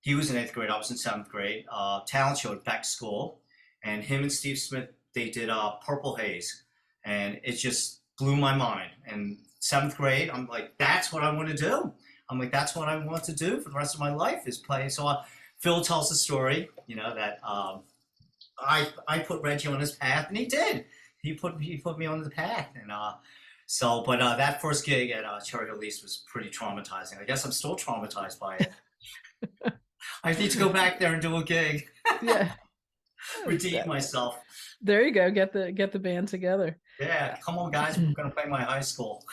He was in eighth grade. I was in seventh grade. Talent show back to school, and him and Steve Smith they did Purple Haze, and it just blew my mind. And seventh grade, I'm like, that's what I want to do. I'm like, that's what I want to do for the rest of my life is play. So Phil tells the story, that I put Reggie on his path, and he did. He put me on the path, and but that first gig at Cherry Hill East was pretty traumatizing. I guess I'm still traumatized by it. I need to go back there and do a gig, Yeah. redeem myself. There you go. Get the band together. Yeah, come on, guys, we're gonna play my high school.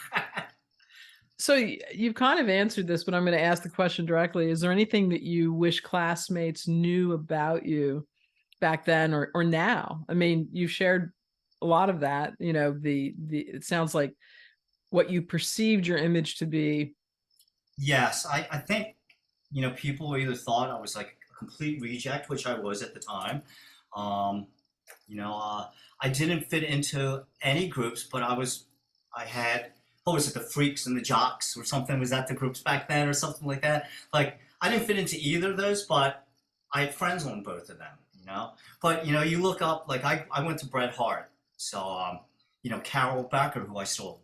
So you've kind of answered this, but I'm going to ask the question directly. Is there anything that you wish classmates knew about you back then or now? I mean, you've shared a lot of that, it sounds like what you perceived your image to be. Yes, I think people either thought I was like a complete reject, which I was at the time. Um, I didn't fit into any groups, but I had, what was it, the Freaks and the Jocks or something? Was that the groups back then or something like that? Like, I didn't fit into either of those, but I had friends on both of them. But, you look up, like, I went to Bret Hart. So, Carol Becker, who I saw,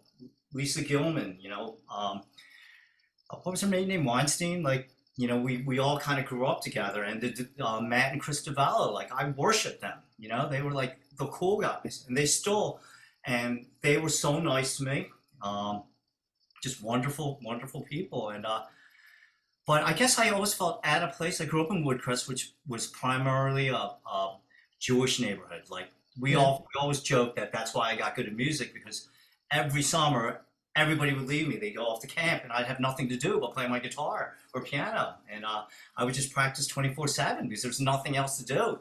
Lisa Gilman, what was her maiden name? Weinstein? Like, we all kind of grew up together, and Matt and Chris DeVallo, like I worshiped them. They were like the cool guys, and they were so nice to me. Just wonderful, wonderful people, and but I guess I always felt out of place. I grew up in Woodcrest, which was primarily a Jewish neighborhood. Like Yeah. we always joke that that's why I got good at music, because every summer everybody would leave me. They'd go off to camp, and I'd have nothing to do but play my guitar or piano, and I would just practice 24/7 because there's nothing else to do.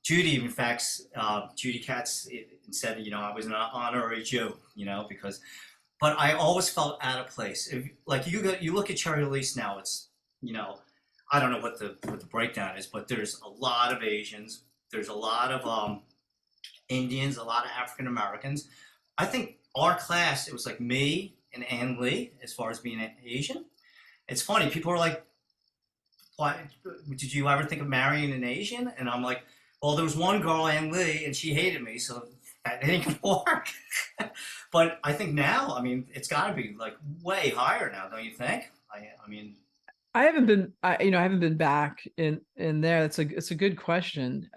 Judy, in fact, Judy Katz said, I was an honorary Jew, because but I always felt out of place. Like you look at Cherry Elise now, it's I don't know what the breakdown is, but there's a lot of Asians, there's a lot of Indians, a lot of African Americans. I think our class, it was like me and Ann Lee as far as being Asian. It's funny, people are like, "Why did you ever think of marrying an Asian?" And I'm like, "Well, there was one girl, Ann Lee, and she hated me, so that didn't work." But I think now, I mean, it's got to be like way higher now, don't you think? I mean, I haven't been back in there. It's a good question.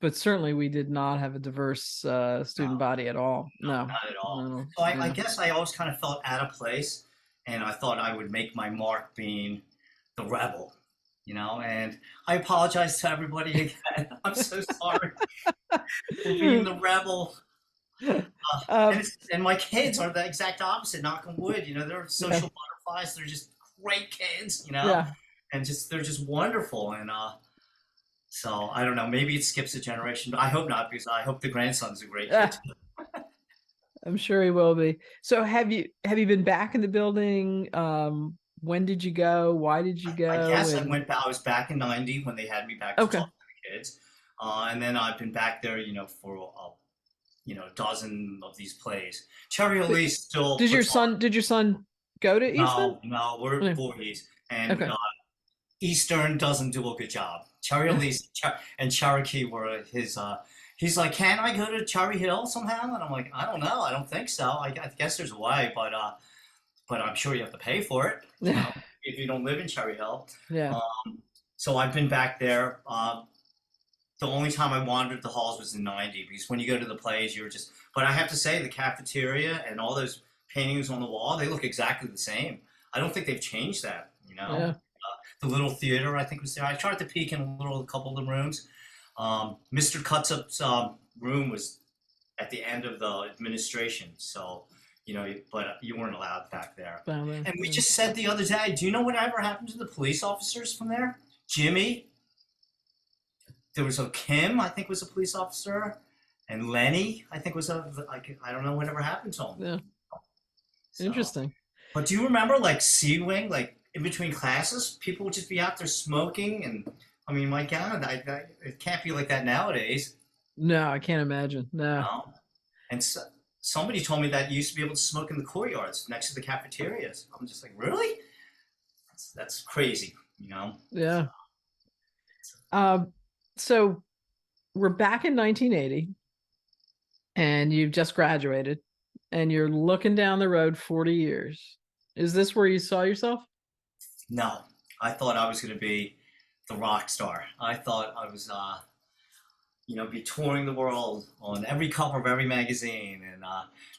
But certainly we did not have a diverse no, student body at all. no, No, not at all. no, So I yeah. guess I always kind of felt out of place, and I thought I would make my mark being the rebel, And I apologize to everybody again. I'm so sorry for being the rebel. And Um, and my kids are the exact opposite. Knock on wood, they're yeah, social butterflies. They're just great kids, yeah. and they're just wonderful. And so I don't know. Maybe it skips a generation, but I hope not, because I hope the grandson's a great kid Ah, too. I'm sure he will be. So have you been back in the building? When did you go? Why did you I go? guess I And went back. I was back in '90 when they had me back to okay. talk to the kids, and then I've been back there, for a dozen of these plays. Cherry But Elise still Did your puts on. son did your son go to Eastman? No, no, we're Yeah. Voorhees, and Okay. Eastern doesn't do a good job. Cherry Elise and Cherokee were his. He's like, "Can I go to Cherry Hill somehow?" And I'm like, "I don't know. I don't think so. I guess there's a way, but I'm sure you have to pay for it, Yeah. if you don't live in Cherry Hill." Yeah. So I've been back there. The only time I wandered the halls was in '90, because when you go to the plays, you're just. But I have to say, the cafeteria and all those paintings on the wall, they look exactly the same. I don't think they've changed that. Yeah. The little theater, I think, was there. I tried to peek in a couple of the rooms. Mr. Cutsup's room was at the end of the administration, so but you weren't allowed back there. Down there. And we Yeah. just said the other day, do you know whatever happened to the police officers from there? Jimmy, there was a Kim, I think was a police officer, and Lenny, I think was I don't know whatever happened to him. Yeah. So, Interesting. but do you remember like C Wing, like in between classes, people would just be out there smoking, and I mean, my God, it can't be like that nowadays, No, I can't imagine. you No. know? And somebody told me that you used to be able to smoke in the courtyards next to the cafeterias. I'm just like, really? That's crazy. Yeah. Um, so we're back in 1980 and you've just graduated and you're looking down the road 40 years. Is this where you saw yourself? No, I thought I was going to be the rock star. I thought I was, be touring the world on every cover of every magazine, and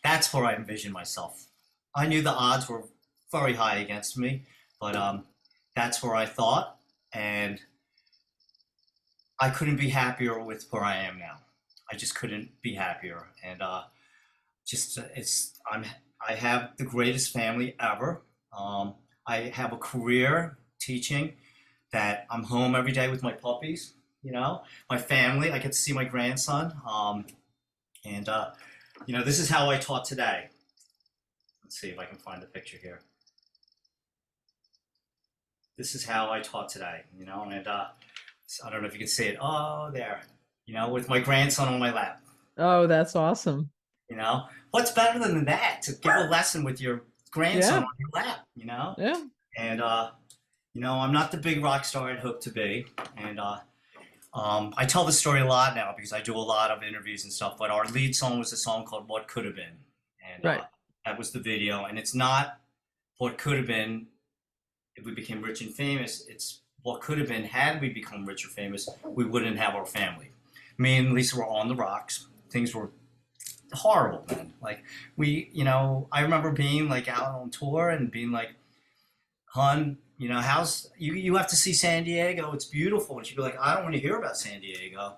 that's where I envisioned myself. I knew the odds were very high against me, but that's where I thought, and I couldn't be happier with where I am now. I just couldn't be happier, and just I have the greatest family ever. Um, I have a career teaching, that I'm home every day with my puppies. My family. I get to see my grandson, and this is how I taught today. Let's see if I can find the picture here. This is how I taught today. And I don't know if you can see it. Oh, there. With my grandson on my lap. Oh, that's awesome. What's better than that, to give a lesson with your grandson Yeah. on your lap? Yeah. And I'm not the big rock star I'd hoped to be, and I tell the story a lot now because I do a lot of interviews and stuff. But our lead song was a song called "What Could Have Been," and Right. that was the video. And it's not what could have been. if we became rich and famous, it's what could have been had we become rich or famous, we wouldn't have our family. Me and Lisa were on the rocks. Things were horrible, man. Like I remember being like out on tour and being like, "Hun, how's you have to see San Diego? It's beautiful." And she'd be like, "I don't want to hear about San Diego."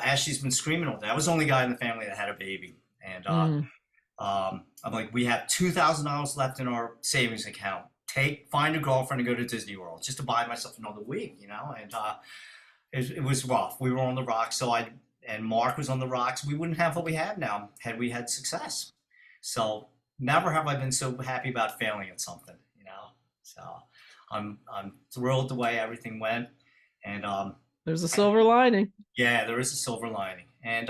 Ashley's been screaming all day. I was the only guy in the family that had a baby, and Mm. I'm like, "We have $2,000 left in our savings account. Find a girlfriend and go to Disney World just to buy myself another week." And it was rough. We were on the rocks, and Mark was on the rocks. We wouldn't have what we have now had we had success. So never have I been so happy about failing at something. So I'm thrilled the way everything went, and There's a silver lining. yeah, there is a silver lining. And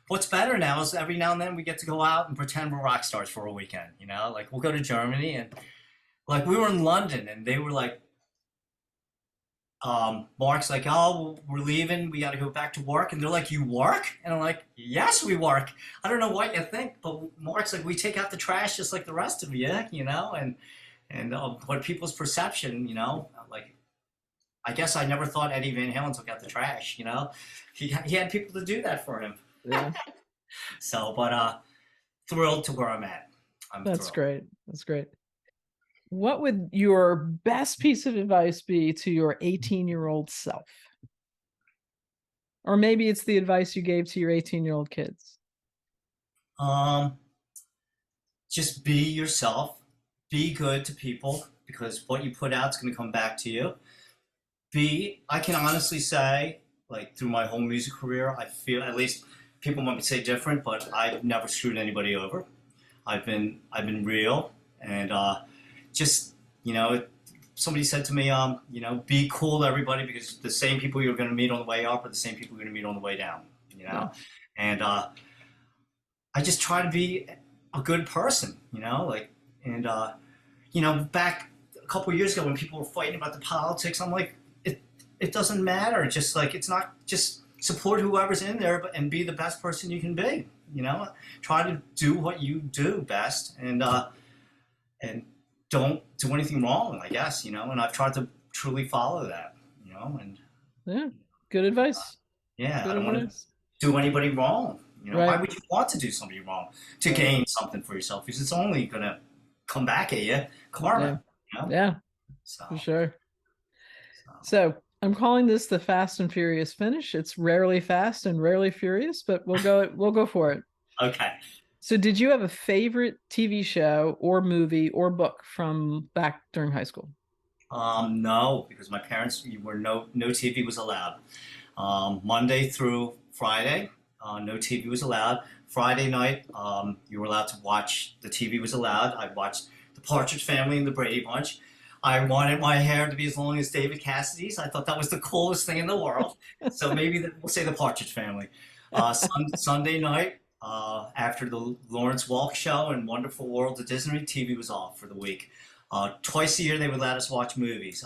what's better now is every now and then we get to go out and pretend we're rock stars for a weekend. Like we'll go to Germany, and like we were in London, and they were like, Mark's like, "Oh, we're leaving. We got to go back to work." And they're like, "You work?" And I'm like, "Yes, we work." I don't know what you think, but Mark's like, "We take out the trash just like the rest of you. And what people's perception. Like, I guess I never thought Eddie Van Halen took out the trash. He had people to do that for him. Yeah, So, but thrilled to where I'm at. I'm that's thrilled. great. That's great. What would your best piece of advice be to your 18-year-old self? Or maybe it's the advice you gave to your 18-year-old kids. Um, just be yourself. Be good to people because what you put out is going to come back to you. I can honestly say, like through my whole music career, I feel at least people might say different, but I've never screwed anybody over. I've been real, and just somebody said to me, be cool to everybody because the same people you're going to meet on the way up are the same people you're going to meet on the way down. You Yeah. know, and I just try to be a good person. And back a couple of years ago when people were fighting about the politics, I'm like, it doesn't matter. Just like it's not just support whoever's in there, and be the best person you can be. Try to do what you do best, and don't do anything wrong. I guess and I've tried to truly follow that. And Yeah. Good advice. yeah, I Good don't want to advice. do anybody wrong. Why Right. would you want to do somebody wrong to Right. gain something for yourself? Because it's only gonna come back at you, Yeah. karma. You know. Yeah, So, for sure. so So I'm calling this the Fast and Furious finish. It's rarely fast and rarely furious, but we'll go for it. okay. So did you have a favorite TV show or movie or book from back during high school? No, because my parents were no TV was allowed. Monday through Friday, no TV was allowed. Friday night, you were allowed to watch. The TV was allowed. I watched The Partridge Family and The Brady Bunch. I wanted my hair to be as long as David Cassidy's. I thought that was the coolest thing in the world. So maybe we'll say The Partridge Family. Sunday night, after the Lawrence Welk show and Wonderful World of Disney, TV was off for the week. Twice a year, they would let us watch movies.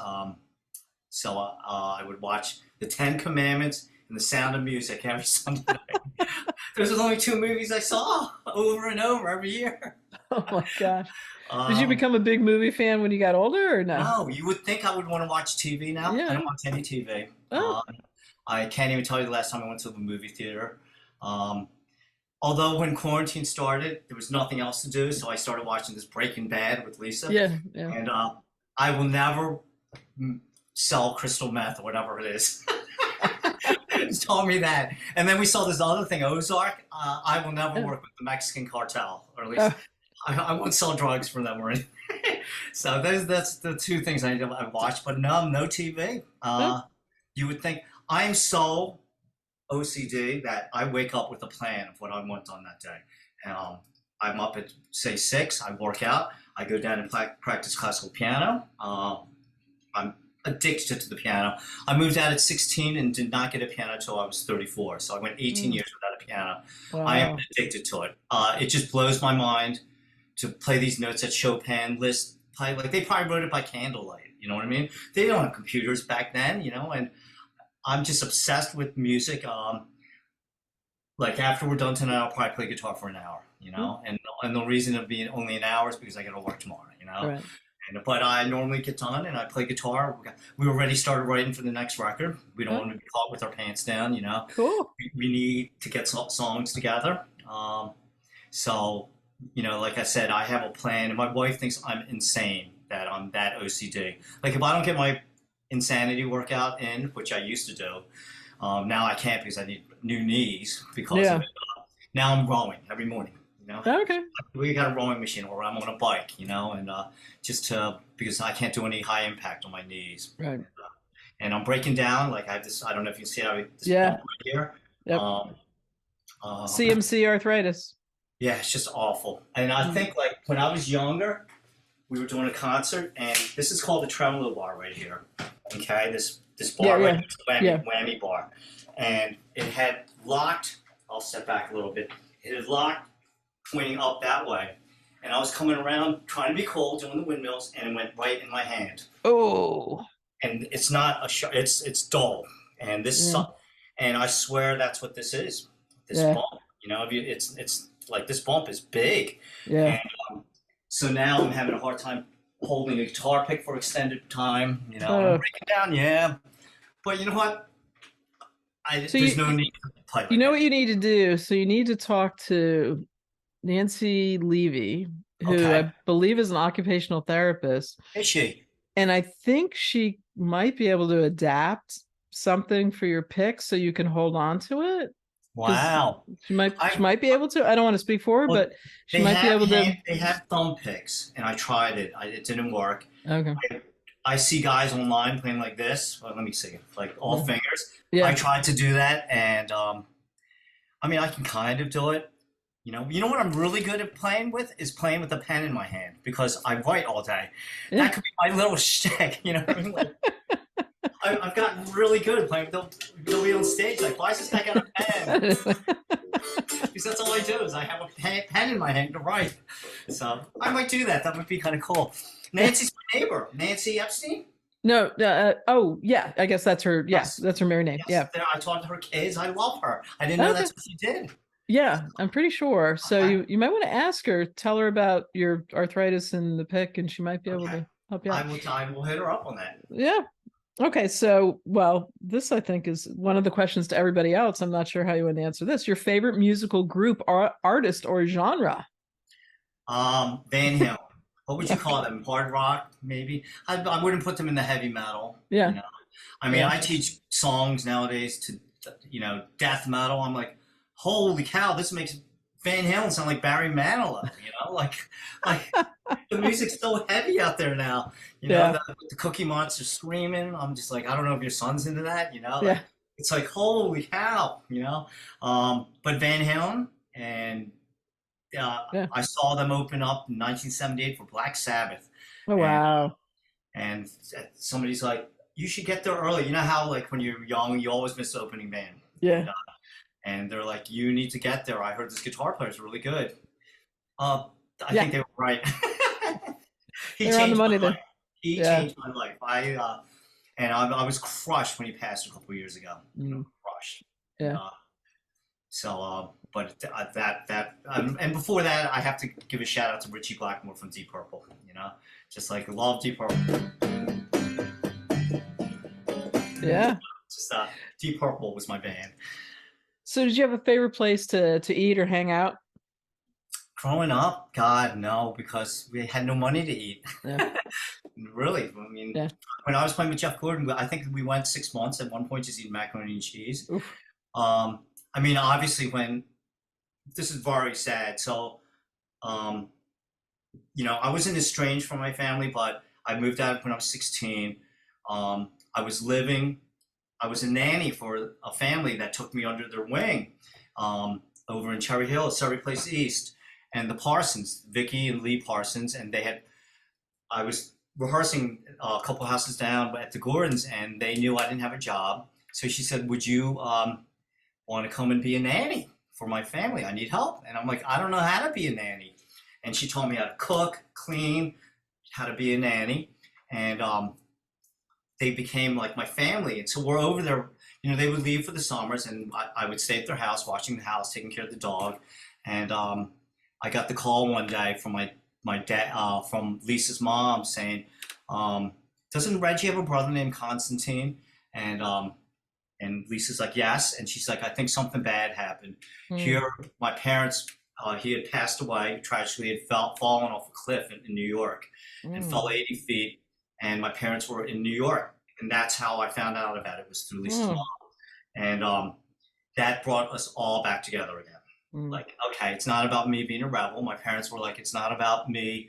So I would watch The Ten Commandments and The Sound of Music every Sunday night. Those are the only two movies I saw over and over every year. Oh my gosh. Did you Um, become a big movie fan when you got older or no? no, you would think I would want to watch TV now. I Yeah. don't watch any TV. Oh, I can't even tell you the last time I went to the movie theater. Um, although when quarantine started, there was nothing else to do, so I started watching this Breaking Bad with Lisa, yeah, yeah. and I will never sell crystal meth or whatever it is. Just told me that. And then we saw this other thing, Ozark. I will never Oh, work with the Mexican cartel, or at least oh, I won't sell drugs for them or anything. So that's the two things I watch. But no TV. oh, You would think I'm so OCD that I wake up with a plan of what I want on that day. I'm up at say 6. I work out. I go down and practice classical piano. I'm addicted to the piano. I moved out at 16 and did not get a piano until I was 34. So I went 18 mm, years without a piano. I am wow. addicted to it. It just blows my mind to play these notes that Chopin Liszt play. Like they probably wrote it by candlelight. You know what I mean? They don't have computers back then. And I'm just obsessed with music. Like after we're done tonight, I'll probably play guitar for an hour. Mm, And the reason of being only an hour is because I got to work tomorrow. right. But I normally get done and I play guitar. We already started writing for the next record. We don't Oh, want to be caught with our pants down, you know. cool. We need to get songs together. So, like I said, I have a plan, and my wife thinks I'm insane that I'm that OCD. Like, if I don't get my insanity workout in, which I used to do, now I can't because I need new knees because of Yeah. it. Now I'm rowing every morning. Okay. We got a rowing machine, or I'm on a bike, and just to because I can't do any high impact on my knees. Right. And I'm breaking down. Like I have this. I don't know if you can see this bump Yeah. right here. Yep. Um, uh, CMC arthritis. yeah, it's just awful. And I Mm. think like when I was younger, we were doing a concert, and this is called the tremolo bar right here. Okay, this Yeah. bar right Yeah. here, is the Yeah. whammy bar, and it had locked. I'll step back a little bit. It had locked pointing up that way, and I was coming around trying to be cool, doing the windmills, and it went right in my hand. Oh. And it's not it's dull, and Yeah. and I swear that's what this is. This Yeah. bump, if it's like this bump is big, Yeah. and so now I'm having a hard time holding a guitar pick for extended time. I'm Oh. breaking down, yeah. But you know what? So There's no need to play you like know that. what you need to do? So you need to talk to Nancy Levy, who Okay, I believe is an occupational therapist, is she? and I think she might be able to adapt something for your pick so you can hold on to it. Because Wow. she I might be able to. I don't want to speak for her, well, but she might be able to. they have thumb picks, and I tried it. It didn't work. Okay. I see guys online playing like this. Well, let me see, like all Yeah. fingers. I Yeah. tried to do that, and I mean, I can kind of do it. You know what I'm really good at playing with is playing with a pen in my hand because I write all day. Yeah. That could be my little shtick. You know what I mean? Like, I've gotten really good at playing. They'll be on stage like, why is this guy got a pen? Because that's all I do is I have a pen in my hand to write. So I might do that. That would be kind of cool. Nancy's my neighbor. Nancy Epstein. No. Oh, yeah. I guess that's her. Yes. Yeah, that's her married name. Yes. Yeah. I talked to her kids. I love her. I didn't know Okay. that's what she did. Yeah, I'm pretty sure. So Okay. you might want to ask her, tell her about your arthritis in the pick, and she might be able Okay. to help you out. I will hit her up on that. Yeah. Okay. So, well, this I think is one of the questions to everybody else. I'm not sure how you would answer this. Your favorite musical group, artist, or genre? Van Halen. What would you call them? Hard rock, maybe? I wouldn't put them in the heavy metal. Yeah. I mean, Yeah. I teach songs nowadays to, death metal. I'm like, holy cow, this makes Van Halen sound like Barry Manilow, like the music's so heavy out there now, Yeah. the Cookie Monster screaming. I'm just like, I don't know if your son's into that, Yeah. it's like, holy cow, but Van Halen, and Yeah. I saw them open up in 1978 for Black Sabbath. Oh, wow. And somebody's like, you should get there early. You know how, like, when you're young, you always miss the opening band. Yeah. And they're like, you need to get there. I heard this guitar player is really good. I Yeah. think they were right. He They're on the changed money my there. life. He Yeah. changed my life. I was crushed when he passed a couple years ago. Crushed. Yeah. But and before that, I have to give a shout out to Richie Blackmore from Deep Purple. Just like love Deep Purple. Yeah. Just Deep Purple was my band. So did you have a favorite place to eat or hang out? Growing up, God, no, because we had no money to eat. Yeah. Really, I mean, Yeah. when I was playing with Jeff Gordon, I think we went 6 months at one point just eating macaroni and cheese. Oof. I mean, obviously, this is very sad. So, I wasn't estranged from my family, but I moved out when I was 16. I was a nanny for a family that took me under their wing over in Cherry Hill, Surrey Place East, and the Parsons, Vicky and Lee Parsons, and I was rehearsing a couple houses down at the Gordons, and they knew I didn't have a job. So she said, would you want to come and be a nanny for my family? I need help. And I'm like, I don't know how to be a nanny. And she taught me how to cook, clean, how to be a nanny. And they became like my family. And so we're over there, they would leave for the summers, and I would stay at their house, watching the house, taking care of the dog. And I got the call one day from my my dad from Lisa's mom saying, um, "Doesn't Reggie have a brother named Constantine?" And and Lisa's like, "Yes," and she's like, "I think something bad happened Mm, here." My parents, he had passed away tragically. He had fallen off a cliff in New York and fell mm, 80 feet, and my parents were in New York, and that's how I found out about it, was through Lisa's mom. mm, And that brought us all back together again. mm, Like, okay, it's not about me being a rebel. My parents were like, it's not about me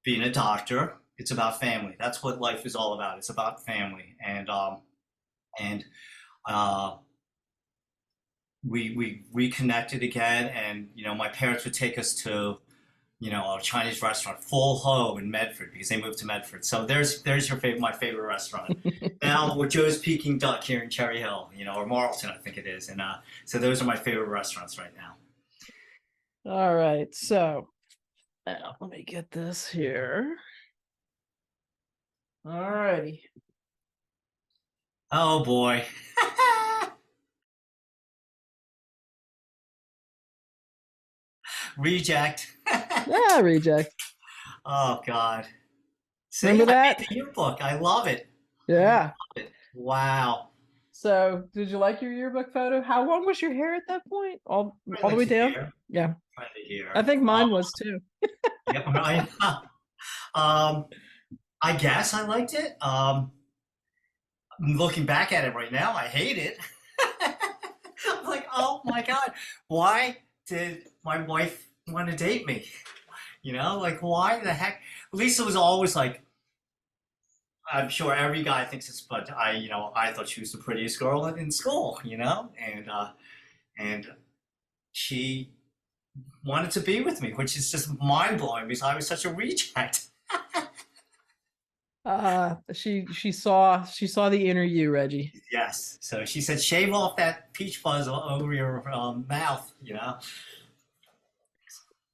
being a doctor. It's about family. That's what life is all about. It's about family. And uh, we reconnected again. And my parents would take us to a Chinese restaurant, Full Ho in Medford, because they moved to Medford. So there's my favorite restaurant. Now we're Joe's Peking Duck here in Cherry Hill, or Marlton, I think it is. And so those are my favorite restaurants right now. All right. So let me get this here. All righty. Oh boy. Reject. Ah, reject. Oh God. See, Remember I that? made the yearbook. I love it. I love Yeah. it. Wow. So, did you like your yearbook photo? How long was your hair at that point? All the Right way down? here. Yeah. Right I here. think mine was too. Yep, right. um, I guess I liked it. Looking back at it right now, I hate it. I'm like, oh my God, why did my wife want to date me? Like, why the heck? Lisa was always like, I'm sure every guy thinks this, but I thought she was the prettiest girl in school, and she wanted to be with me, which is just mind blowing because I was such a reject. She saw the inner you, Reggie. Yes. So she said, shave off that peach fuzz over your mouth.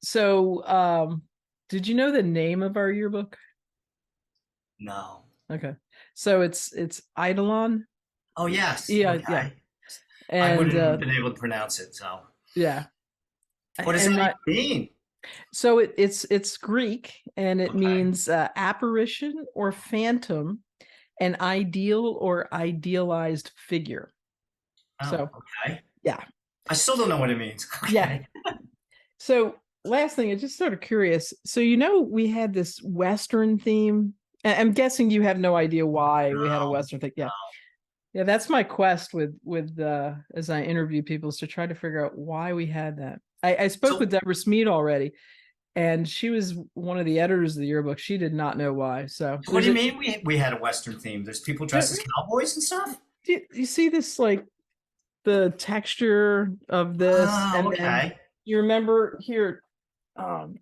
So, did you know the name of our yearbook? No. Okay. So it's Eidolon. Oh, yes. Yeah, yeah. Okay. I And wouldn't have been able to pronounce it. So yeah. what does And that my even mean? so it's Greek and it Okay. means apparition or phantom, an ideal or idealized figure. Oh, So, okay. yeah. I still don't know what it means. Yeah. Okay. So, last thing, I'm just sort of curious. So, we had this Western theme. I'm guessing you have no idea why we had a No. Western thing. Yeah. Yeah, that's my quest with as I interview people, is to try to figure out why we had that. I spoke So with Deborah Smead already, and she was one of the editors of the yearbook. She did not know why. So what do there's you a mean we had a Western theme? There's people yeah, dressed as cowboys and stuff? you see this, like, the texture of this, Oh, and then okay. you remember here, um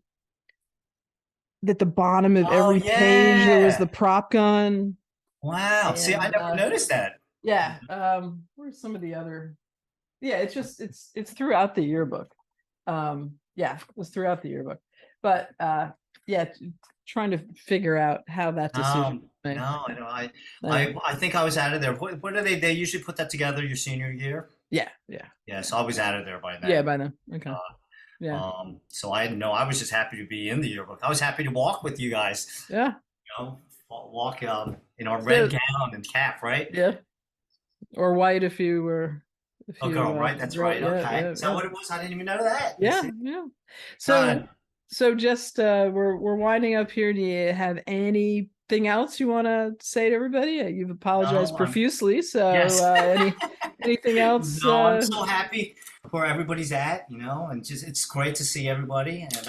at the bottom of Oh, every page there was the yeah. prop gun. Wow. See, I And never noticed that. yeah, where's some of the other, yeah, it's throughout the yearbook. Yeah, it was throughout the yearbook. But yeah, trying to figure out how that decision was made. No, I know. Anyway, I think I was out of there. What do they usually put that together your senior year? yeah, yeah, Yeah, so I was out of there by yeah, then. by then. Okay. Yeah, So I didn't know. I was just happy to be in the yearbook. I was happy to walk with you guys. yeah. Walk in our red So gown and cap, right? yeah, or white if you Oh, girl, right? That's girl. right. Yeah, Okay. yeah, Is that yeah. what it was? I didn't even know that. You Yeah, see? yeah. So God. just we're winding up here. Do you have anything else you want to say to everybody? You've apologized No, profusely. So yes. anything else? No, I'm so happy where everybody's at, and just it's great to see everybody. And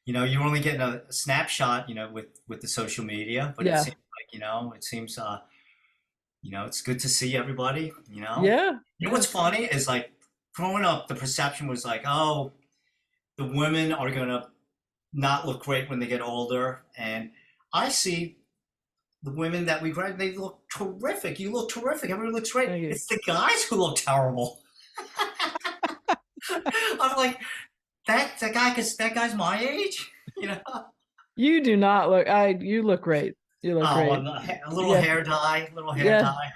you're only getting a snapshot, with the social media, but it Yeah, seems like, it's good to see everybody. yeah, What's yeah. funny is, like, growing up, the perception was like, oh, the women are gonna not look great when they get older, and I see the women that we graduate, they look terrific. You look terrific. Everybody looks great. Thank you. It's the guys who look terrible. I'm like, that guy's my age, you know. You do not look. You look great. You look Oh, great. and a little Yeah, hair dye, little hair yeah. dye,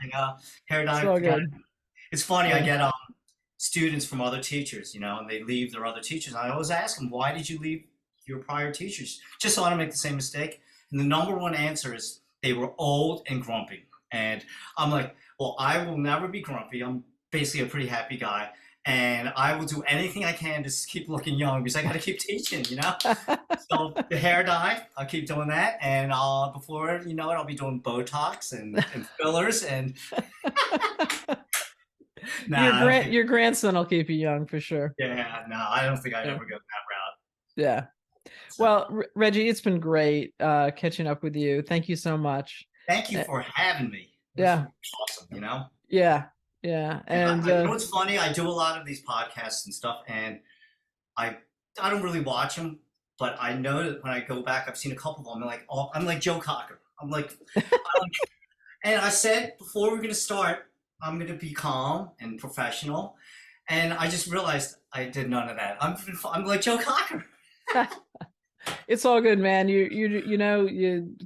hair It's dye. all good. It's funny. I Yeah. get students from other teachers, and they leave their other teachers. I always ask them, why did you leave your prior teachers, just so I don't make the same mistake. And the number one answer is they were old and grumpy. And I'm like, well, I will never be grumpy. I'm basically a pretty happy guy. And I will do anything I can to keep looking young because I got to keep teaching, you know? So the hair dye, I'll keep doing that. And before you know it, I'll be doing Botox and fillers. And nah, I don't think, Your grandson will keep you young for sure. yeah, no, I don't think I'd Yeah. ever go that route. Yeah. So Well, Reggie, it's been great catching up with you. Thank you so much. thank you Uh, for having me. This was yeah. awesome, you know? Yeah. Yeah. And And you know what's funny? I do a lot of these podcasts and stuff, and I I don't really watch them, but I know that when I go back, I've seen a couple of them. I'm like, oh, I'm like Joe Cocker. And I said before we're gonna start, I'm gonna be calm and professional, and I just realized I did none of that. I'm like Joe Cocker. it's all good, man. You know,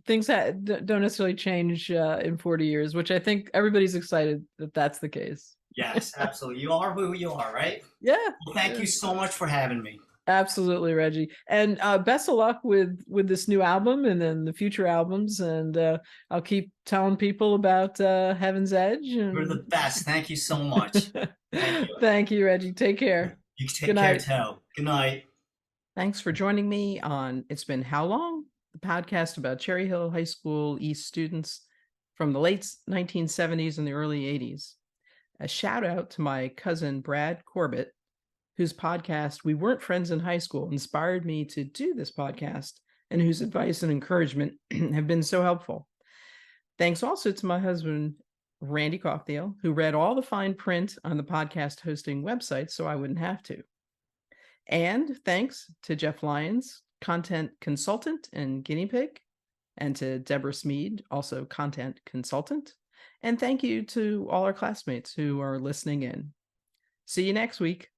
things don't necessarily change in 40 years, which I think everybody's excited that that's the case. Yes, absolutely. You are who you are, right? Yeah. Well, thank Yeah. you so much for having me. Absolutely, Reggie. And best of luck with this new album and then the future albums. And I'll keep telling people about Heaven's Edge. You're And the best. Thank you so much. Thank you. thank you, Reggie. Take care. You take Good care night. too. Good night. Thanks for joining me on It's Been How Long? The podcast about Cherry Hill High School East students from the late 1970s and the early 80s. A shout out to my cousin Brad Corbett, whose podcast We Weren't Friends in High School inspired me to do this podcast and whose advice and encouragement have been so helpful. Thanks also to my husband, Randy Coughdale, who read all the fine print on the podcast hosting website so I wouldn't have to. And thanks to Jeff Lyons, content consultant and guinea pig, and to Deborah Smead, also content consultant. And thank you to all our classmates who are listening in. See you next week.